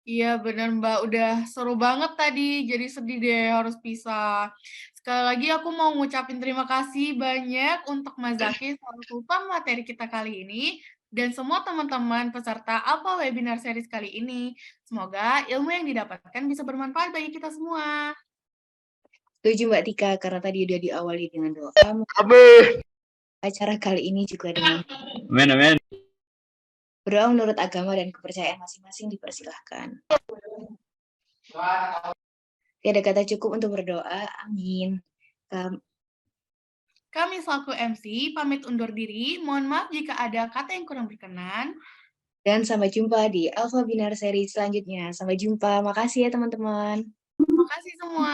Iya bener Mbak, udah seru banget tadi, jadi sedih deh harus pisah. Sekali lagi aku mau ngucapin terima kasih banyak untuk Mas Zaki selaku materi kita kali ini, dan semua teman-teman peserta Alpha Webinar Series kali ini. Semoga ilmu yang didapatkan bisa bermanfaat bagi kita semua. Setuju Mbak Tika, karena tadi udah diawali dengan doa. Amin. Acara kali ini juga dengan Amin. berdoa menurut agama dan kepercayaan masing-masing dipersilahkan. Tiada kata cukup untuk berdoa. Amin. Kami selaku MC pamit undur diri. Mohon maaf jika ada kata yang kurang berkenan. Dan sampai jumpa di Alpha Webinar Series selanjutnya. Sampai jumpa. Makasih ya teman-teman. Terima kasih semua.